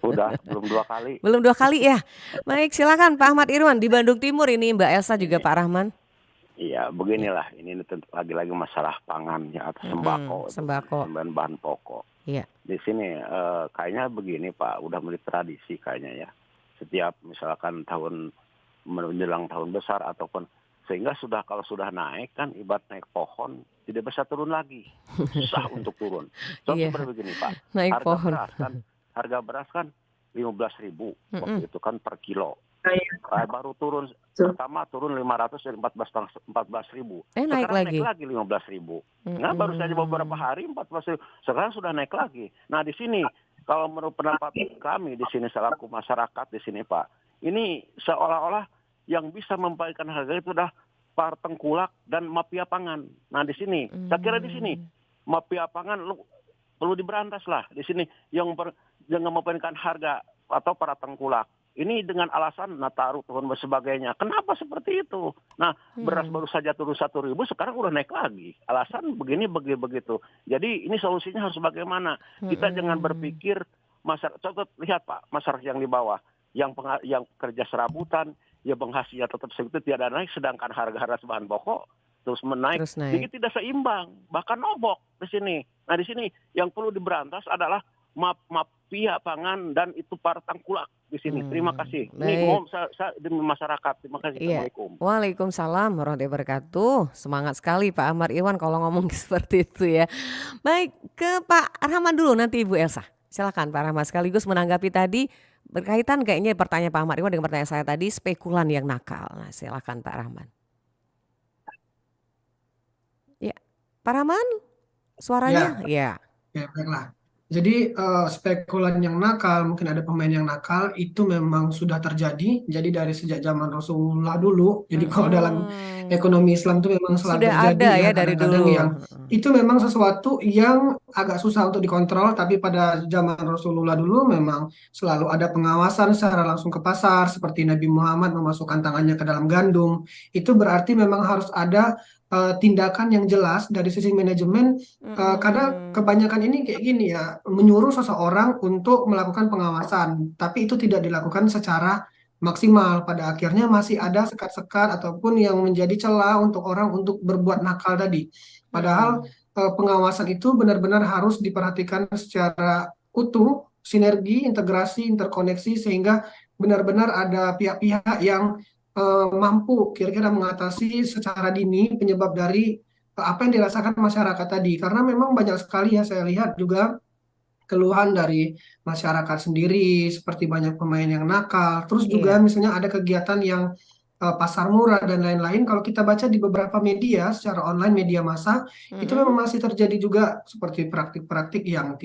Udah, belum 2 kali. Belum 2 kali ya. Baik, silakan Pak Ahmad Irwan di Bandung Timur ini, Mbak Elsa juga Pak Rahman. Iya, beginilah. Ini tentu lagi-lagi masalah pangan ya, atau sembako. Bahan pokok. Iya. Di sini kayaknya begini Pak, udah menjadi tradisi kayaknya ya. Setiap misalkan menjelang tahun besar ataupun sehingga kalau sudah naik kan ibarat naik pohon tidak bisa turun lagi, susah untuk turun. Contoh seperti begini Pak, harga beras kan 15.000 waktu itu kan per kilo. Baru turun pertama turun 500 dari 14.000. Naik lagi. Naik lagi 15.000. Nah baru saja beberapa hari 14.000. Sekarang sudah naik lagi. Nah di sini kalau menurut pendapat kami di sini selaku masyarakat di sini Pak, ini seolah-olah yang bisa membaikkan harga itu adalah para tengkulak dan mafia pangan. Nah di sini, saya kira di sini mafia pangan perlu diberantas lah di sini yang membaikkan harga atau para tengkulak. Ini dengan alasan Nataru Tuhan dan sebagainya. Kenapa seperti itu? Nah beras baru saja turun 1.000, sekarang udah naik lagi. Alasan begini begitu. Jadi ini solusinya harus bagaimana? Kita jangan berpikir masyarakat. Contoh lihat Pak, masyarakat yang di bawah, yang kerja serabutan, ya penghasilannya tetap segitu tidak naik, sedangkan harga-harga bahan pokok terus menaik. Jadi tidak seimbang, bahkan nobok di sini. Nah di sini yang perlu diberantas adalah mafia pangan dan itu para tengkulak di sini. Terima kasih. Ini mau saya demi masyarakat. Terima kasih. Assalamualaikum. Waalaikumsalam warahmatullahi wabarakatuh. Semangat sekali Pak Ahmad Irwan kalau ngomong seperti itu ya. Baik, ke Pak Rahman dulu nanti Ibu Elsa. Silakan Pak Rahman sekaligus menanggapi tadi berkaitan kayaknya pertanyaan Pak Ahmad Irwan dengan pertanyaan saya tadi spekulan yang nakal. Nah, silakan Pak Rahman. Ya, Pak Rahman, suaranya? Ya, baiklah. Jadi spekulan yang nakal, mungkin ada pemain yang nakal, itu memang sudah terjadi. Jadi dari sejak zaman Rasulullah dulu. Jadi kalau dalam ekonomi Islam itu memang selalu sudah terjadi ada ya dari kadang-kadang dulu. Yang itu memang sesuatu yang agak susah untuk dikontrol, tapi pada zaman Rasulullah dulu memang selalu ada pengawasan secara langsung ke pasar, seperti Nabi Muhammad memasukkan tangannya ke dalam gandum. Itu berarti memang harus ada tindakan yang jelas dari sisi manajemen, karena kebanyakan ini kayak gini ya, menyuruh seseorang untuk melakukan pengawasan, tapi itu tidak dilakukan secara maksimal. Pada akhirnya masih ada sekat-sekat ataupun yang menjadi celah untuk orang untuk berbuat nakal tadi. Padahal pengawasan itu benar-benar harus diperhatikan secara utuh, sinergi, integrasi, interkoneksi, sehingga benar-benar ada pihak-pihak yang mampu kira-kira mengatasi secara dini penyebab dari apa yang dirasakan masyarakat tadi. Karena memang banyak sekali ya saya lihat juga keluhan dari masyarakat sendiri, seperti banyak pemain yang nakal. Terus juga misalnya ada kegiatan yang pasar murah dan lain-lain. Kalau kita baca di beberapa media secara online, media massa, itu memang masih terjadi juga seperti praktik-praktik yang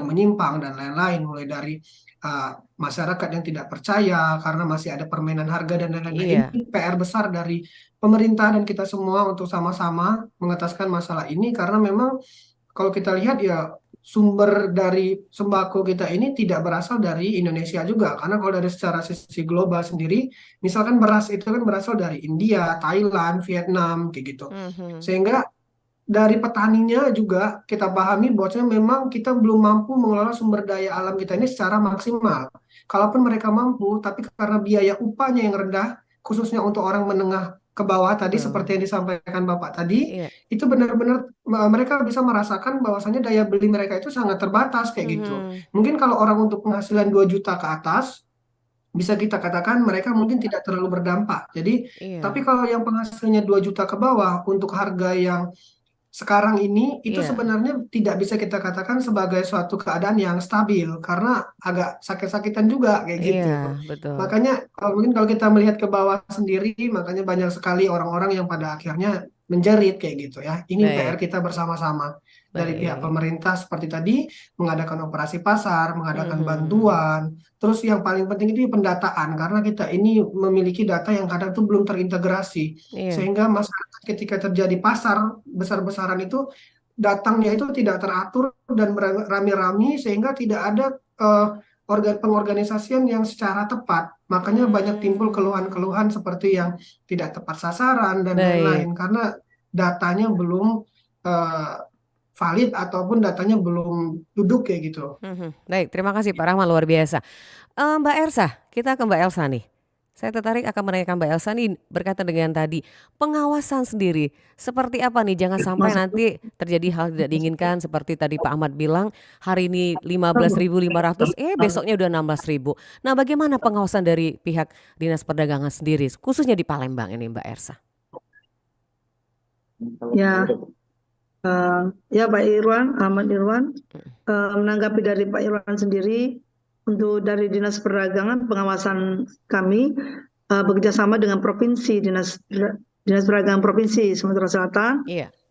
menyimpang dan lain-lain, mulai dari masyarakat yang tidak percaya karena masih ada permainan harga dan lain-lain. Ini PR besar dari pemerintah dan kita semua untuk sama-sama mengetaskan masalah ini, karena memang kalau kita lihat ya, sumber dari sembako kita ini tidak berasal dari Indonesia juga, karena kalau dari secara sisi global sendiri, misalkan beras itu kan berasal dari India, Thailand, Vietnam, kayak gitu. Sehingga dari petaninya juga kita pahami bahwasanya memang kita belum mampu mengelola sumber daya alam kita ini secara maksimal. Kalaupun mereka mampu, tapi karena biaya upahnya yang rendah, khususnya untuk orang menengah ke bawah tadi, seperti yang disampaikan Bapak tadi, itu benar-benar mereka bisa merasakan bahwasannya daya beli mereka itu sangat terbatas kayak gitu. Mungkin kalau orang untuk penghasilan 2 juta ke atas, bisa kita katakan mereka mungkin tidak terlalu berdampak. Jadi, tapi kalau yang penghasilannya 2 juta ke bawah, untuk harga yang sekarang ini itu sebenarnya tidak bisa kita katakan sebagai suatu keadaan yang stabil, karena agak sakit-sakitan juga kayak gitu. Betul. Makanya mungkin kalau kita melihat ke bawah sendiri, makanya banyak sekali orang-orang yang pada akhirnya menjerit kayak gitu ya. Ini PR kita bersama-sama dari pihak pemerintah, seperti tadi mengadakan operasi pasar, mengadakan bantuan. Terus yang paling penting itu pendataan, karena kita ini memiliki data yang kadang itu belum terintegrasi, sehingga masyarakat ketika terjadi pasar besar-besaran itu datangnya itu tidak teratur dan rame-rame, sehingga tidak ada pengorganisasian yang secara tepat. Makanya banyak timbul keluhan-keluhan seperti yang tidak tepat sasaran dan lain-lain, karena datanya belum valid ataupun datanya belum duduk kayak gitu. Baik, terima kasih Pak Rahman, luar biasa. Mbak Elsa, kita ke Mbak Elsa nih. Saya tertarik akan menanyakan Mbak Elsa nih berkaitan dengan tadi pengawasan sendiri. Seperti apa nih, jangan sampai nanti terjadi hal tidak diinginkan seperti tadi Pak Ahmad bilang, hari ini 15.500, besoknya udah 16.000. Nah, bagaimana pengawasan dari pihak Dinas Perdagangan sendiri, khususnya di Palembang ini Mbak Elsa? Ya Pak Irwan, Ahmad Irwan, menanggapi dari Pak Irwan sendiri, untuk dari Dinas Perdagangan, pengawasan kami bekerjasama dengan provinsi, Dinas Perdagangan Provinsi Sumatera Selatan.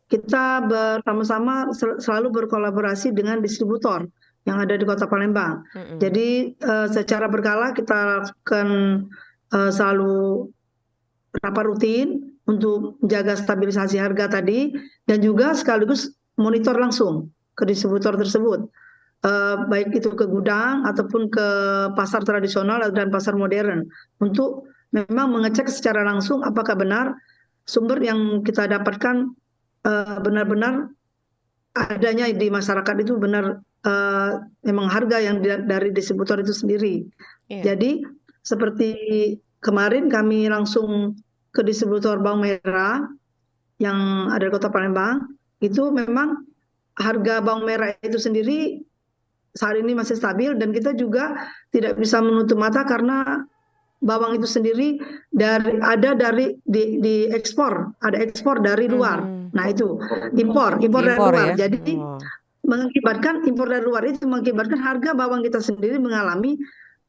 Kita bersama-sama selalu berkolaborasi dengan distributor yang ada di Kota Palembang. Jadi secara berkala kita lakukan selalu rapat rutin untuk menjaga stabilisasi harga tadi, dan juga sekaligus monitor langsung ke distributor tersebut, baik itu ke gudang ataupun ke pasar tradisional dan pasar modern, untuk memang mengecek secara langsung apakah benar sumber yang kita dapatkan benar-benar adanya di masyarakat itu benar memang harga yang dari distributor itu sendiri. Jadi seperti kemarin kami langsung ke distributor bawang merah yang ada di Kota Palembang, itu memang harga bawang merah itu sendiri saat ini masih stabil, dan kita juga tidak bisa menutup mata karena bawang itu sendiri di ekspor, ada ekspor dari luar. Nah itu impor dari luar. Jadi mengakibatkan impor dari luar itu mengakibatkan harga bawang kita sendiri mengalami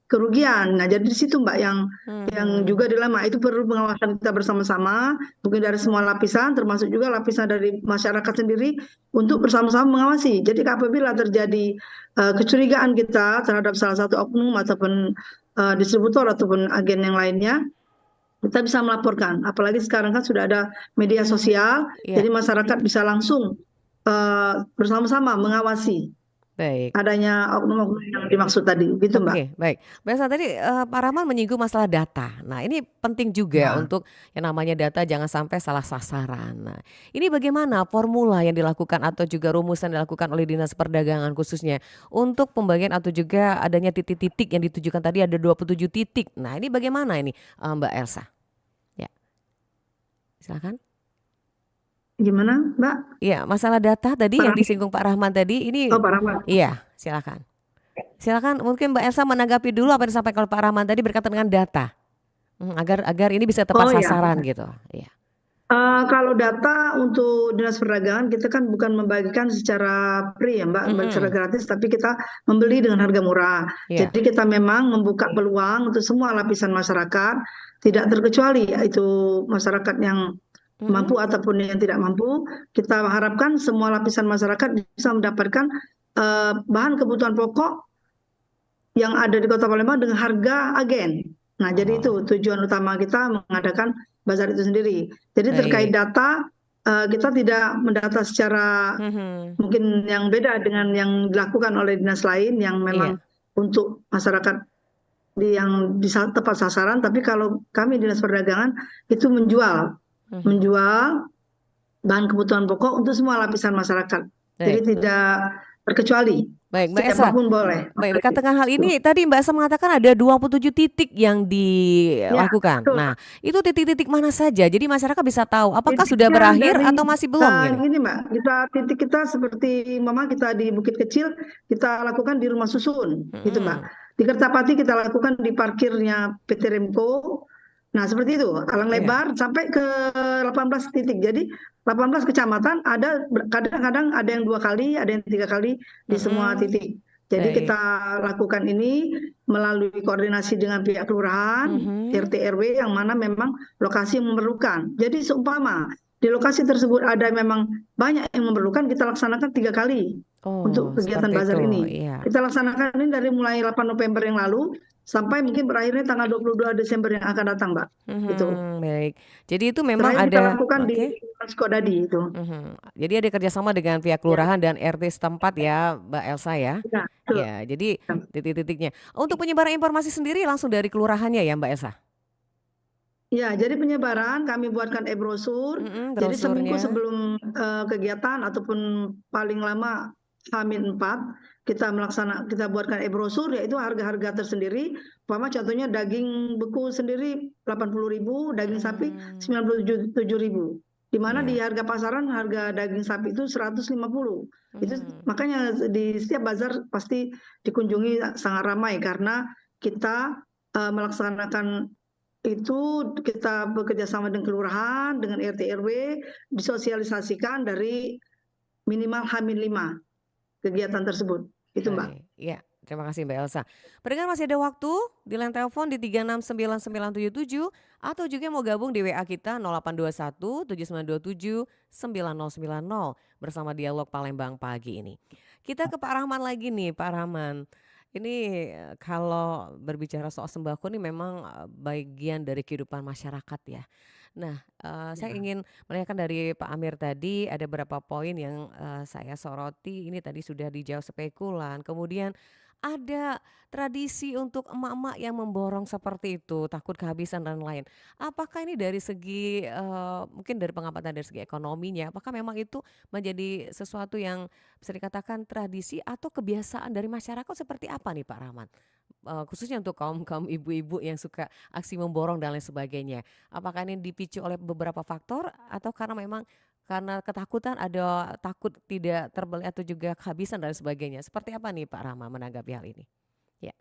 kerugian. Nah, jadi di situ Mbak yang juga dilema, itu perlu pengawasan kita bersama-sama, mungkin dari semua lapisan, termasuk juga lapisan dari masyarakat sendiri, untuk bersama-sama mengawasi. Jadi apabila terjadi kecurigaan kita terhadap salah satu oknum ataupun distributor ataupun agen yang lainnya, kita bisa melaporkan. Apalagi sekarang kan sudah ada media sosial, jadi masyarakat bisa langsung bersama-sama mengawasi Baik. adanya oknum-oknum yang dimaksud tadi, gitu Mbak. Oke, baik. Mbak Elsa tadi Pak Rahman menyinggung masalah data. Nah, ini penting juga Ya, untuk yang namanya data jangan sampai salah sasaran. Nah, ini bagaimana formula yang dilakukan atau juga rumusan yang dilakukan oleh Dinas Perdagangan khususnya untuk pembagian atau juga adanya titik-titik yang ditujukan tadi ada 27 titik. Nah, ini bagaimana ini Mbak Elsa? Ya, silakan. Gimana Mbak? Iya, masalah data tadi Pak yang Rahman. disinggung Pak Rahman tadi ini Oh, Pak Rahman. iya, silakan. Silakan mungkin Mbak Elsa menanggapi dulu apa yang disampaikan oleh Pak Rahman tadi berkaitan dengan data. Agar ini bisa tepat Oh ya, sasaran gitu. Iya. kalau data untuk Dinas Perdagangan kita kan bukan membagikan secara free ya Mbak, secara gratis, tapi kita membeli dengan harga murah. Iya. Jadi kita memang membuka peluang untuk semua lapisan masyarakat, tidak terkecuali yaitu masyarakat yang mampu ataupun yang tidak mampu. Kita harapkan semua lapisan masyarakat bisa mendapatkan bahan kebutuhan pokok yang ada di Kota Palembang dengan harga agen. Nah, jadi itu tujuan utama kita mengadakan bazar itu sendiri. Jadi terkait data, kita tidak mendata secara mungkin yang beda dengan yang dilakukan oleh dinas lain yang memang untuk masyarakat yang bisa tepat sasaran. Tapi kalau kami Dinas Perdagangan itu menjual bahan kebutuhan pokok untuk semua lapisan masyarakat. Jadi tidak terkecuali. Baik, Mbak Elsa. Siapapun boleh. Baik, berkaitan dengan hal ini tadi Mbak Elsa mengatakan ada 27 titik yang dilakukan. Betul. Nah, itu titik-titik mana saja? Jadi masyarakat bisa tahu apakah sudah berakhir atau masih belum gitu. Gini Mbak, titik kita seperti mama kita di Bukit Kecil, kita lakukan di rumah susun, gitu Mbak. Di Kertapati kita lakukan di parkirnya PT Remco. Nah, seperti itu, alang lebar sampai ke 18 titik. Jadi 18 kecamatan ada kadang-kadang ada yang 2 kali, ada yang 3 kali di semua titik. Jadi kita lakukan ini melalui koordinasi dengan pihak kelurahan, RT RW yang mana memang lokasi yang memerlukan. Jadi seumpama di lokasi tersebut ada memang banyak yang memerlukan, kita laksanakan 3 kali untuk kegiatan bazar ini. Iya. Kita laksanakan ini dari mulai 8 November yang lalu sampai mungkin berakhirnya tanggal 22 Desember yang akan datang, Mbak. Gitu. Baik. Jadi itu memang Terakhir ada kita lakukan di Skodadi itu. Jadi ada kerjasama dengan pihak kelurahan dan RT setempat ya, Mbak Elsa ya. Ya, jadi titik-titiknya. Untuk penyebaran informasi sendiri langsung dari kelurahannya ya, Mbak Elsa. Ya, jadi penyebaran kami buatkan e-brosur. Jadi seminggu sebelum kegiatan ataupun paling lama H-4 kita buatkan e-brosur, yaitu harga-harga tersendiri. Umpama contohnya daging beku sendiri 80.000, daging sapi 97.000. Di mana di harga pasaran harga daging sapi itu 150. Itu makanya di setiap bazar pasti dikunjungi sangat ramai karena kita melaksanakan itu, kita bekerja sama dengan kelurahan, dengan RT RW, disosialisasikan dari minimal H-5 kegiatan tersebut. Itu Mbak. Iya, terima kasih Mbak Elsa. Pendengar masih ada waktu di line telepon di 3699977 atau juga mau gabung di WA kita 0821 7927 9090 bersama Dialog Palembang pagi ini. Kita ke Pak Rahman lagi nih, Pak Rahman. Ini kalau berbicara soal sembako ini memang bagian dari kehidupan masyarakat ya. Nah, saya ingin menanyakan dari Pak Amir tadi ada beberapa poin yang saya soroti. Ini tadi sudah dijawab spekulan. Kemudian ada tradisi untuk emak-emak yang memborong seperti itu, takut kehabisan dan lain. Apakah ini dari segi mungkin dari pengamatan dari segi ekonominya, apakah memang itu menjadi sesuatu yang bisa dikatakan tradisi atau kebiasaan dari masyarakat seperti apa nih Pak Rahman? Khususnya untuk kaum ibu-ibu yang suka aksi memborong dan lain sebagainya. Apakah ini dipicu oleh beberapa faktor atau karena ketakutan, ada takut tidak terbeli atau juga kehabisan dan sebagainya. Seperti apa nih Pak Rahman menanggapi hal ini? Ya.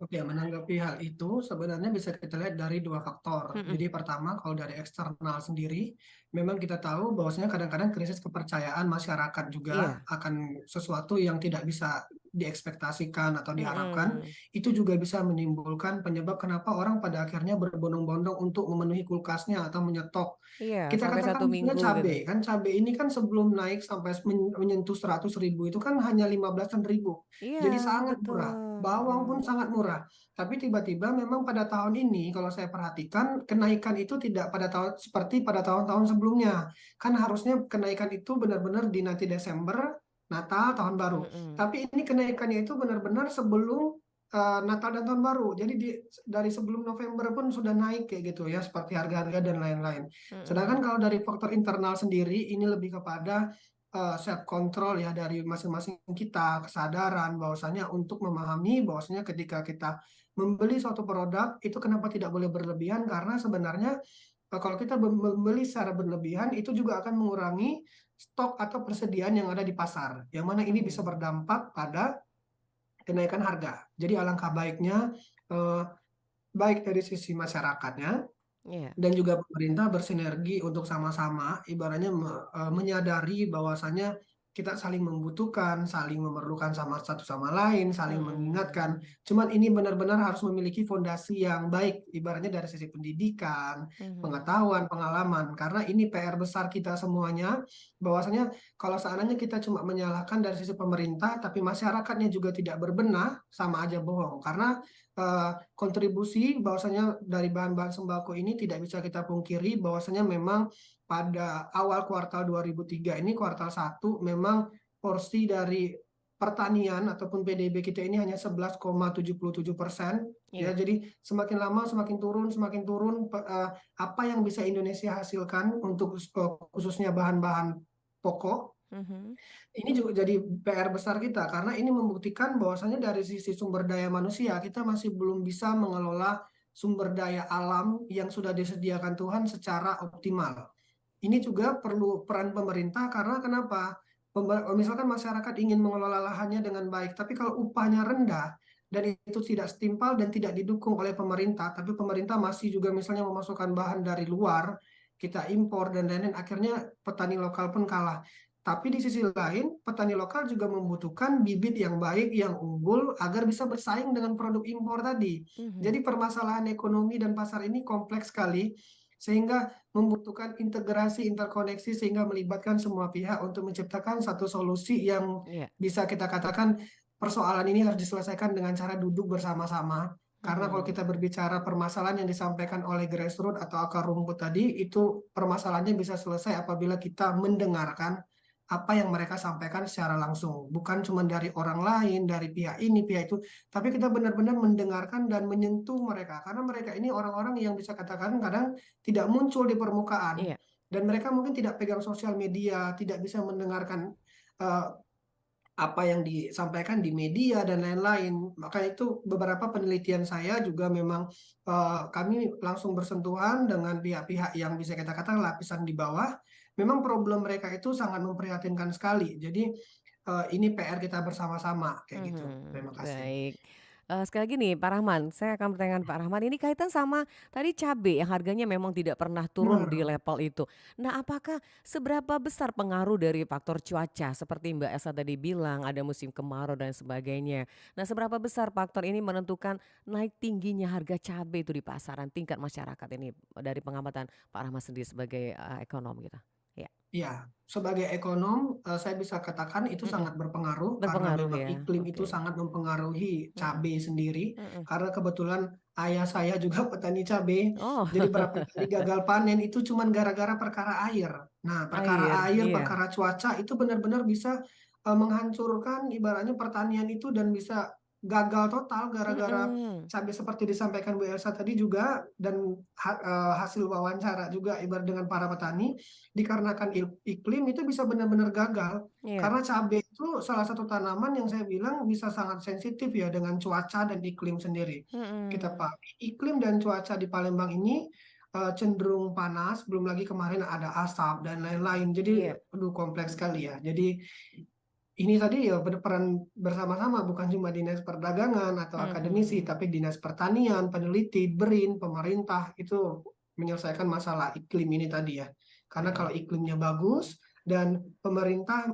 Oke, menanggapi hal itu sebenarnya bisa kita lihat dari 2 faktor. Jadi pertama, kalau dari eksternal sendiri, memang kita tahu bahwasanya kadang-kadang krisis kepercayaan masyarakat juga akan sesuatu yang tidak bisa diekspektasikan atau diharapkan, itu juga bisa menimbulkan penyebab kenapa orang pada akhirnya berbondong-bondong untuk memenuhi kulkasnya atau menyetok. Kita katakan misalnya cabai, kan cabai ini kan sebelum naik sampai menyentuh 100.000 itu kan hanya 15.000. Jadi sangat murah. Bawang pun sangat murah. Tapi tiba-tiba memang pada tahun ini kalau saya perhatikan kenaikan itu tidak pada tahun seperti pada tahun-tahun sebelumnya. sebelumnya. Kan harusnya kenaikan itu benar-benar di nanti Desember, Natal, Tahun Baru. Tapi ini kenaikannya itu benar-benar sebelum Natal dan Tahun Baru. Jadi dari sebelum November pun sudah naik kayak gitu ya, seperti harga-harga dan lain-lain. Sedangkan kalau dari faktor internal sendiri, ini lebih kepada self control ya dari masing-masing kita, kesadaran bahwasanya untuk memahami bahwasanya ketika kita membeli suatu produk itu kenapa tidak boleh berlebihan, karena sebenarnya kalau kita membeli secara berlebihan itu juga akan mengurangi stok atau persediaan yang ada di pasar, yang mana ini bisa berdampak pada kenaikan harga. Jadi alangkah baiknya baik dari sisi masyarakatnya dan juga pemerintah bersinergi untuk sama-sama ibaratnya menyadari bahwasanya kita saling membutuhkan, saling memerlukan sama satu sama lain, saling mengingatkan. Cuman ini benar-benar harus memiliki fondasi yang baik, ibaratnya dari sisi pendidikan, pengetahuan, pengalaman. Karena ini PR besar kita semuanya, bahwasanya kalau seandainya kita cuma menyalahkan dari sisi pemerintah, tapi masyarakatnya juga tidak berbenah, sama aja bohong. Karena kontribusi bahwasanya dari bahan-bahan sembako ini tidak bisa kita pungkiri bahwasanya memang pada awal kuartal 2003 ini kuartal 1 memang porsi dari pertanian ataupun PDB kita ini hanya 11,77%. Ya, jadi semakin lama semakin turun apa yang bisa Indonesia hasilkan untuk khususnya bahan-bahan pokok. Ini juga jadi PR besar kita karena ini membuktikan bahwasanya dari sisi sumber daya manusia kita masih belum bisa mengelola sumber daya alam yang sudah disediakan Tuhan secara optimal. Ini juga perlu peran pemerintah karena kenapa? Misalkan masyarakat ingin mengelola lahannya dengan baik, tapi kalau upahnya rendah dan itu tidak setimpal dan tidak didukung oleh pemerintah, tapi pemerintah masih juga misalnya memasukkan bahan dari luar, kita impor dan lain-lain, akhirnya petani lokal pun kalah. Tapi di sisi lain, petani lokal juga membutuhkan bibit yang baik, yang unggul, agar bisa bersaing dengan produk impor tadi. Jadi permasalahan ekonomi dan pasar ini kompleks sekali, sehingga membutuhkan integrasi, interkoneksi, sehingga melibatkan semua pihak untuk menciptakan satu solusi yang bisa kita katakan persoalan ini harus diselesaikan dengan cara duduk bersama-sama. Karena kalau kita berbicara permasalahan yang disampaikan oleh grassroots atau akar rumput tadi, itu permasalahannya bisa selesai apabila kita mendengarkan apa yang mereka sampaikan secara langsung. Bukan cuma dari orang lain, dari pihak ini, pihak itu, tapi kita benar-benar mendengarkan dan menyentuh mereka. Karena mereka ini orang-orang yang bisa katakan kadang tidak muncul di permukaan. Dan mereka mungkin tidak pegang sosial media, tidak bisa mendengarkan apa yang disampaikan di media dan lain-lain. Maka itu beberapa penelitian saya juga memang kami langsung bersentuhan dengan pihak-pihak yang bisa kita katakan lapisan di bawah. Memang problem mereka itu sangat memprihatinkan sekali. Jadi ini PR kita bersama-sama kayak gitu. Terima kasih. Baik. Sekali lagi nih Pak Rahman, saya akan bertanya Pak Rahman, ini kaitan sama tadi cabai yang harganya memang tidak pernah turun di level itu. Nah, apakah seberapa besar pengaruh dari faktor cuaca seperti Mbak Elsa tadi bilang ada musim kemarau dan sebagainya. Nah, seberapa besar faktor ini menentukan naik tingginya harga cabai itu di pasaran tingkat masyarakat ini dari pengamatan Pak Rahman sendiri sebagai ekonom gitu. Ya, sebagai ekonom saya bisa katakan itu sangat berpengaruh karena memang iklim itu sangat mempengaruhi cabai sendiri. Karena kebetulan ayah saya juga petani cabai, jadi berapa kali gagal panen itu cuma gara-gara perkara air. Nah, perkara air, perkara cuaca itu benar-benar bisa menghancurkan ibaratnya pertanian itu dan bisa gagal total gara-gara cabai seperti disampaikan Bu Elsa tadi juga, dan hasil wawancara juga ibarat dengan para petani dikarenakan iklim itu bisa benar-benar gagal. Karena cabai itu salah satu tanaman yang saya bilang bisa sangat sensitif ya dengan cuaca dan iklim sendiri. Kita pakai iklim dan cuaca di Palembang ini cenderung panas, belum lagi kemarin ada asap dan lain-lain. Jadi kompleks sekali ya. Jadi ini tadi ya berperan bersama-sama, bukan cuma dinas perdagangan atau akademisi, tapi dinas pertanian, peneliti, BRIN, pemerintah itu menyelesaikan masalah iklim ini tadi ya. Karena kalau iklimnya bagus dan pemerintah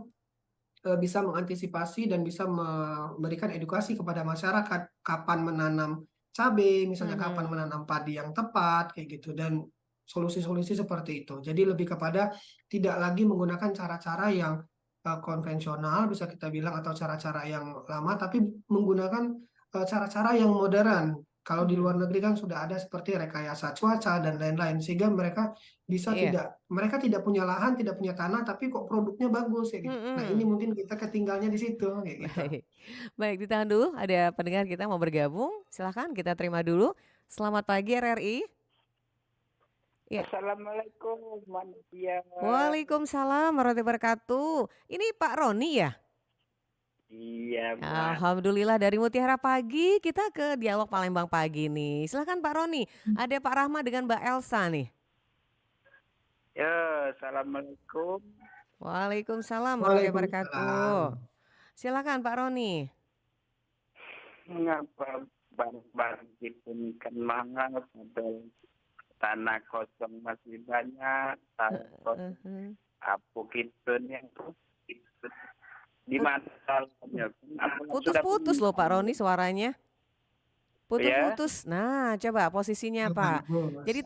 bisa mengantisipasi dan bisa memberikan edukasi kepada masyarakat kapan menanam cabai, misalnya kapan menanam padi yang tepat kayak gitu, dan solusi-solusi seperti itu. Jadi lebih kepada tidak lagi menggunakan cara-cara yang konvensional bisa kita bilang atau cara-cara yang lama, tapi menggunakan cara-cara yang modern. Kalau di luar negeri kan sudah ada seperti rekayasa cuaca dan lain-lain, sehingga mereka mereka tidak punya lahan, tidak punya tanah, tapi kok produknya bagus ya gitu. Nah ini mungkin kita ketinggalnya di situ kayak gitu. Baik, baik, ditahan dulu. Ada pendengar kita mau bergabung. Silahkan kita terima dulu. Selamat pagi RRI. Ya. Assalamualaikum, Manusia. Waalaikumsalam warahmatullahi wabarakatuh. Ini Pak Roni ya? Iya, Mbak. Alhamdulillah, dari Mutiara Pagi kita ke Dialog Palembang Pagi nih. Silakan Pak Roni. Ada Pak Rahmat dengan Mbak Elsa nih. Ya, Assalamualaikum. Waalaikumsalam warahmatullahi wabarakatuh. Silakan Pak Roni. Mengapa barang-barang itu kan mahal, tanah kosong masih banyak, apa gitu yang di mana salahnya? Putus-putus loh Pak Roni suaranya. Putus-putus. Nah, coba posisinya Pak. Jadi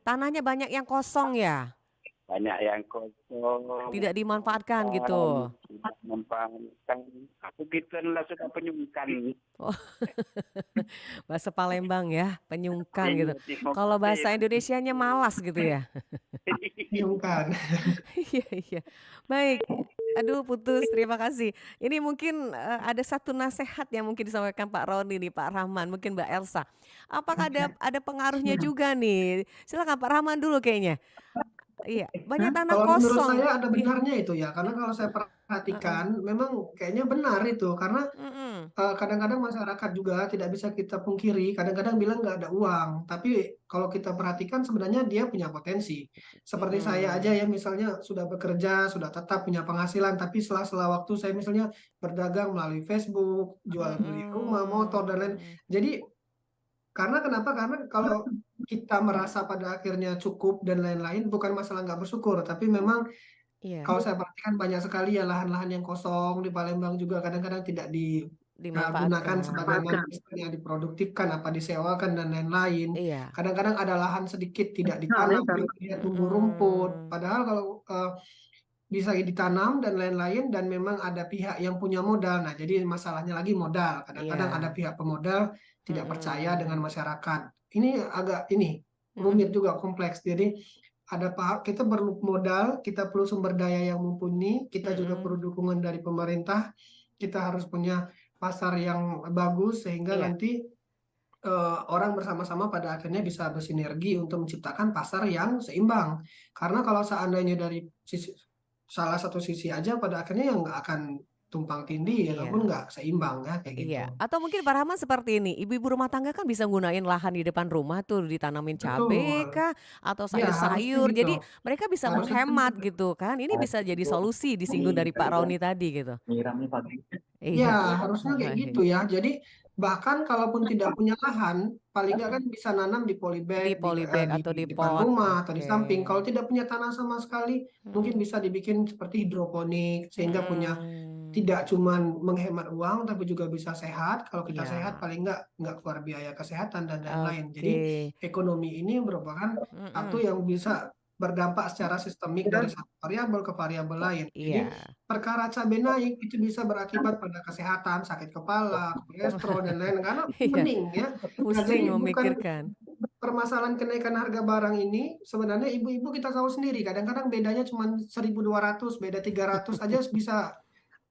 tanahnya banyak yang kosong ya? Banyak yang kosong. Tidak dimanfaatkan gitu. Tidak memanfaatkan. Aku gitu lah sudah penyungkan. Oh. Bahasa Palembang ya, penyungkan gitu. Kalau bahasa Indonesianya malas gitu ya. Penyungkan. Iya, iya. Baik. Aduh putus, terima kasih. Ini mungkin ada satu nasihat yang mungkin disampaikan Pak Roni nih, Pak Rahman, mungkin Mbak Elsa. Apakah ada pengaruhnya juga nih? Silakan Pak Rahman dulu kayaknya. Iya, banyak tanah Kalau menurut kosong. saya ada benarnya itu ya, karena kalau saya perhatikan memang kayaknya benar itu, karena kadang-kadang masyarakat juga tidak bisa kita pungkiri, kadang-kadang bilang nggak ada uang, tapi kalau kita perhatikan sebenarnya dia punya potensi. Seperti saya aja ya, misalnya sudah bekerja, sudah tetap punya penghasilan, tapi setelah waktu saya misalnya berdagang melalui Facebook, jual beli rumah, motor dan lain. Jadi kenapa? Karena kalau kita merasa pada akhirnya cukup dan lain-lain, bukan masalah nggak bersyukur, tapi memang kalau saya perhatikan banyak sekali ya lahan-lahan yang kosong di Palembang juga kadang-kadang tidak digunakan sebagaimana misalnya diproduktifkan, apa disewakan dan lain-lain. Kadang-kadang ada lahan sedikit tidak ditanam, dia tumbuh rumput. Padahal kalau bisa ditanam dan lain-lain, dan memang ada pihak yang punya modal. Nah, jadi masalahnya lagi modal. Kadang-kadang ada pihak pemodal tidak percaya dengan masyarakat. Ini agak rumit juga, kompleks. Jadi kita perlu modal, kita perlu sumber daya yang mumpuni, kita juga perlu dukungan dari pemerintah. Kita harus punya pasar yang bagus sehingga nanti orang bersama-sama pada akhirnya bisa bersinergi untuk menciptakan pasar yang seimbang. Karena kalau seandainya dari salah satu sisi aja, pada akhirnya yang nggak akan tumpang tindih ataupun nggak seimbang ya kayak gitu. Atau mungkin Pak Rahman seperti ini, ibu-ibu rumah tangga kan bisa gunain lahan di depan rumah tuh ditanamin cabai kah atau sayur-sayur. Gitu. Jadi mereka bisa menghemat gitu kan. Ini bisa jadi solusi disinggung dari Pak Roni tadi gitu. Iya, harusnya kayak gitu ya. Jadi bahkan kalaupun tidak punya lahan, paling nggak kan bisa nanam di polybag, atau di depan pot rumah atau di samping. Kalau tidak punya tanah sama sekali, mungkin bisa dibikin seperti hidroponik sehingga punya tidak cuma menghemat uang tapi juga bisa sehat. Kalau kita sehat paling nggak keluar biaya kesehatan dan lain-lain. Jadi ekonomi ini merupakan satu yang bisa berdampak secara sistemik dari satu variabel ke variabel lain. Jadi perkara cabai naik itu bisa berakibat pada kesehatan, sakit kepala, kolesterol dan lain-lain, karena pening ya. Pusing memikirkan. Permasalahan kenaikan harga barang ini sebenarnya ibu-ibu kita tahu sendiri, kadang-kadang bedanya cuma 1.200, beda 300 aja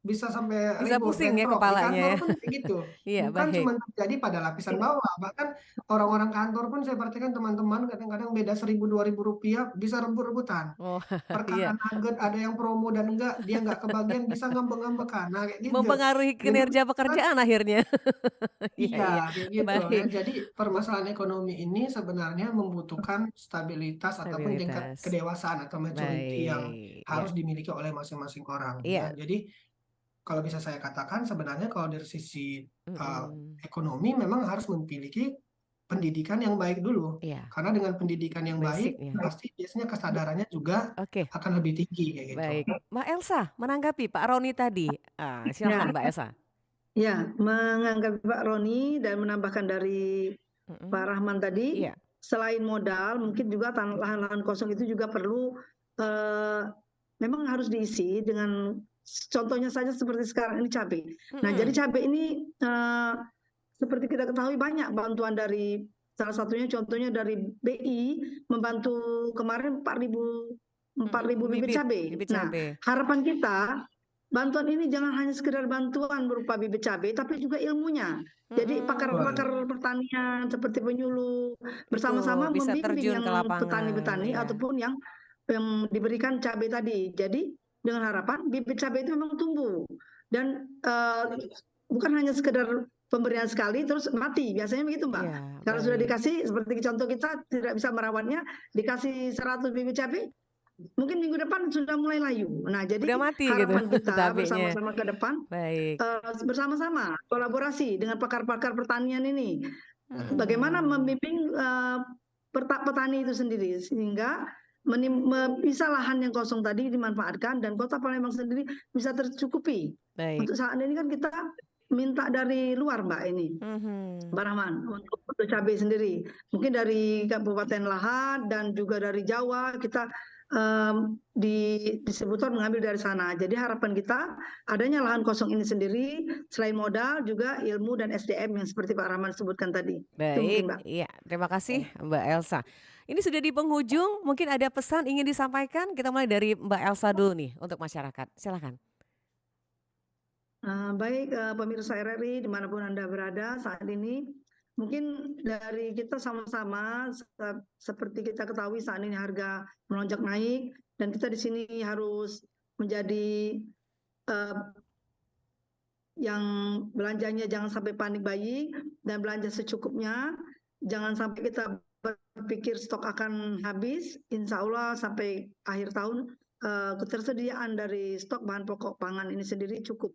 bisa sampai bisa pusing ya di kepalanya kantor pun gitu. Bukan cuma terjadi pada lapisan bawah, bahkan orang-orang kantor pun saya perhatikan teman-teman kadang-kadang beda 1.000-2.000 rupiah bisa rebut-rebutan. Perkara nugget ada yang promo dan dia nggak kebagian bisa ngambek-ngambekan. Nah, kayak gitu. Mempengaruhi kinerja pekerjaan akhirnya. Iya, kayak gitu ya. Jadi permasalahan ekonomi ini sebenarnya membutuhkan stabilitas ataupun tingkat kedewasaan atau maturity yang harus dimiliki oleh masing-masing orang. Ya, jadi kalau bisa saya katakan sebenarnya kalau dari sisi ekonomi memang harus memiliki pendidikan yang baik dulu. Karena dengan pendidikan yang baik pasti biasanya kesadarannya juga akan lebih tinggi kayak gitu. Baik, Mbak Elsa menanggapi Pak Roni tadi. Silakan Mbak Elsa. Ya, menanggapi Pak Roni dan menambahkan dari Pak Rahman tadi, selain modal mungkin juga lahan-lahan kosong itu juga perlu memang harus diisi dengan, contohnya saja seperti sekarang ini cabai. Nah, jadi cabai ini seperti kita ketahui banyak bantuan dari salah satunya contohnya dari BI membantu kemarin 4.000 bibit cabai. Nah, harapan kita bantuan ini jangan hanya sekedar bantuan berupa bibit cabai, tapi juga ilmunya. Jadi pakar-pakar pertanian seperti penyuluh bersama-sama membimbing yang petani-petani ataupun yang diberikan cabai tadi. Jadi dengan harapan bibit cabai itu memang tumbuh dan bukan hanya sekedar pemberian sekali terus mati, biasanya begitu Mbak. Kalau sudah dikasih seperti contoh kita tidak bisa merawatnya, dikasih 100 bibit cabai, mungkin minggu depan sudah mulai layu. Nah, jadi mati harapan gitu, kita bersama-sama ke depan, bersama-sama kolaborasi dengan pakar-pakar pertanian ini, bagaimana membimbing petani itu sendiri sehingga bisa lahan yang kosong tadi dimanfaatkan dan Kota Palembang sendiri bisa tercukupi. Untuk saat ini kan kita minta dari luar Mbak ini, Mbak Rahman, untuk cabai sendiri. Mungkin dari Kabupaten Lahad dan juga dari Jawa kita di distributor mengambil dari sana. Jadi harapan kita adanya lahan kosong ini sendiri selain modal juga ilmu dan SDM yang seperti Pak Rahman sebutkan tadi. Baik, iya, terima kasih Mbak Elsa. Ini sudah di penghujung, mungkin ada pesan ingin disampaikan. Kita mulai dari Mbak Elsa dulu nih untuk masyarakat. Silakan. Baik pemirsa RRI dimanapun Anda berada saat ini, mungkin dari kita sama-sama seperti kita ketahui saat ini harga melonjak naik dan kita di sini harus menjadi yang belanjanya jangan sampai panik buying dan belanja secukupnya, jangan sampai kita berpikir stok akan habis. Insya Allah sampai akhir tahun ketersediaan dari stok bahan pokok pangan ini sendiri cukup.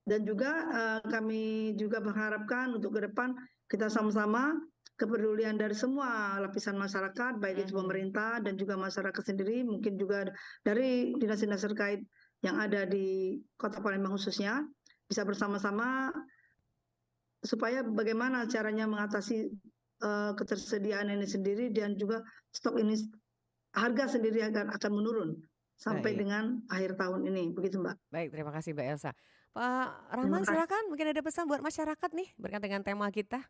Dan juga kami juga mengharapkan untuk ke depan kita sama-sama kepedulian dari semua lapisan masyarakat, baik itu pemerintah dan juga masyarakat sendiri, mungkin juga dari dinas-dinas terkait yang ada di Kota Palembang khususnya, bisa bersama-sama supaya bagaimana caranya mengatasi ketersediaan ini sendiri dan juga stok ini, harga sendiri akan menurun sampai dengan akhir tahun ini, begitu Mbak. Baik, terima kasih Mbak Elsa. Pak Rahman silakan, mungkin ada pesan buat masyarakat nih berkaitan dengan tema kita.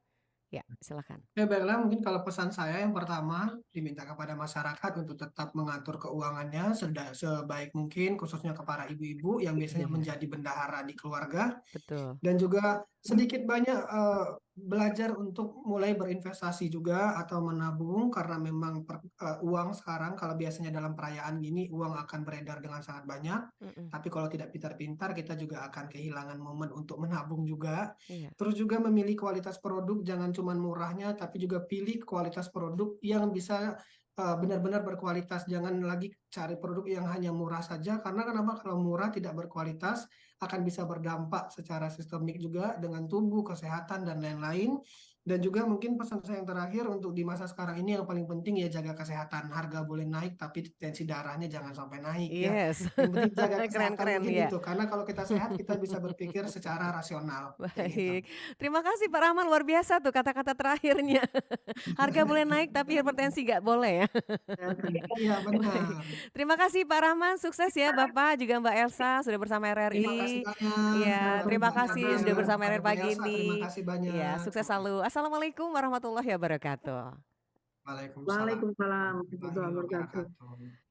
Ya, silakan. Ya baiklah, mungkin kalau pesan saya yang pertama diminta kepada masyarakat untuk tetap mengatur keuangannya sebaik mungkin, khususnya kepada ibu-ibu yang biasanya menjadi bendahara di keluarga. Betul. Dan juga sedikit banyak belajar untuk mulai berinvestasi juga atau menabung, karena memang uang sekarang kalau biasanya dalam perayaan gini uang akan beredar dengan sangat banyak, tapi kalau tidak pintar-pintar kita juga akan kehilangan momen untuk menabung juga. Terus juga memilih kualitas produk, jangan cuma murahnya tapi juga pilih kualitas produk yang bisa benar-benar berkualitas. Jangan lagi cari produk yang hanya murah saja, karena kenapa? Kalau murah tidak berkualitas akan bisa berdampak secara sistemik juga dengan tubuh, kesehatan dan lain-lain. Dan juga mungkin pesan saya yang terakhir untuk di masa sekarang ini yang paling penting ya jaga kesehatan. Harga boleh naik tapi tensi darahnya jangan sampai naik ya. Yang penting jaga kesehatan mungkin itu. Karena kalau kita sehat kita bisa berpikir secara rasional. Baik, terima kasih Pak Rahman, luar biasa tuh kata-kata terakhirnya. Harga boleh naik tapi hipertensi nggak boleh ya. Iya benar. Terima kasih Pak Rahman, sukses ya Bapak juga Mbak Elsa sudah bersama RRI. Iya, terima kasih sudah bersama RRI pagi ini. Terima kasih banyak. Iya, sukses selalu. Assalamualaikum warahmatullahi wabarakatuh. Waalaikumsalam warahmatullahi wabarakatuh.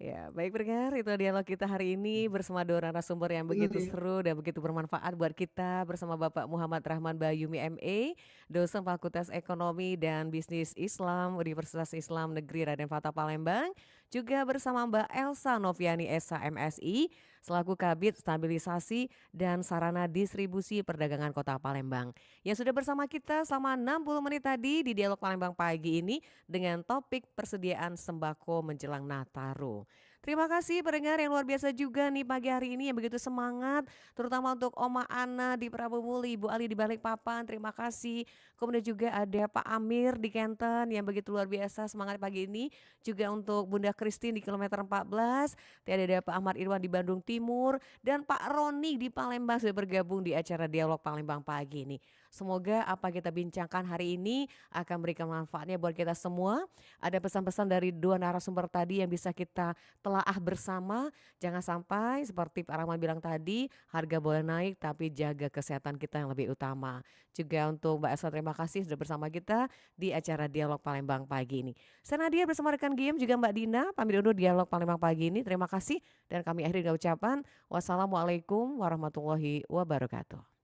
Ya, baik pendengar, itu dialog kita hari ini bersama dua narasumber yang begitu seru dan begitu bermanfaat buat kita bersama Bapak Muhammad Rahman Bayumi MA, dosen Fakultas Ekonomi dan Bisnis Islam Universitas Islam Negeri Raden Fatah Palembang, juga bersama Mbak Elsa Noviani SH MSI selaku Kabid Stabilisasi dan Sarana Distribusi Perdagangan Kota Palembang yang sudah bersama kita selama 60 menit tadi di dialog Palembang pagi ini dengan topik persediaan sembako menjelang Nataru. Terima kasih pendengar yang luar biasa juga nih pagi hari ini yang begitu semangat, terutama untuk Oma Ana di Prabu Muli, Ibu Ali di Balikpapan, terima kasih. Kemudian juga ada Pak Amir di Kenten yang begitu luar biasa semangat pagi ini. Juga untuk Bunda Christine di kilometer 14, ada Pak Ahmad Irwan di Bandung Timur, dan Pak Roni di Palembang sudah bergabung di acara Dialog Palembang pagi ini. Semoga apa kita bincangkan hari ini akan memberikan manfaatnya buat kita semua. Ada pesan-pesan dari dua narasumber tadi yang bisa kita telaah bersama. Jangan sampai seperti Pak Rahman bilang tadi, harga boleh naik tapi jaga kesehatan kita yang lebih utama. Juga untuk Mbak Elsa, terima kasih sudah bersama kita di acara Dialog Palembang pagi ini. Saya Nadia bersama rekan Giem juga Mbak Dina pamit undur Dialog Palembang pagi ini. Terima kasih dan kami akhiri dengan ucapan wassalamualaikum warahmatullahi wabarakatuh.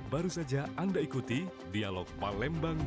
Baru saja Anda ikuti Dialog Palembang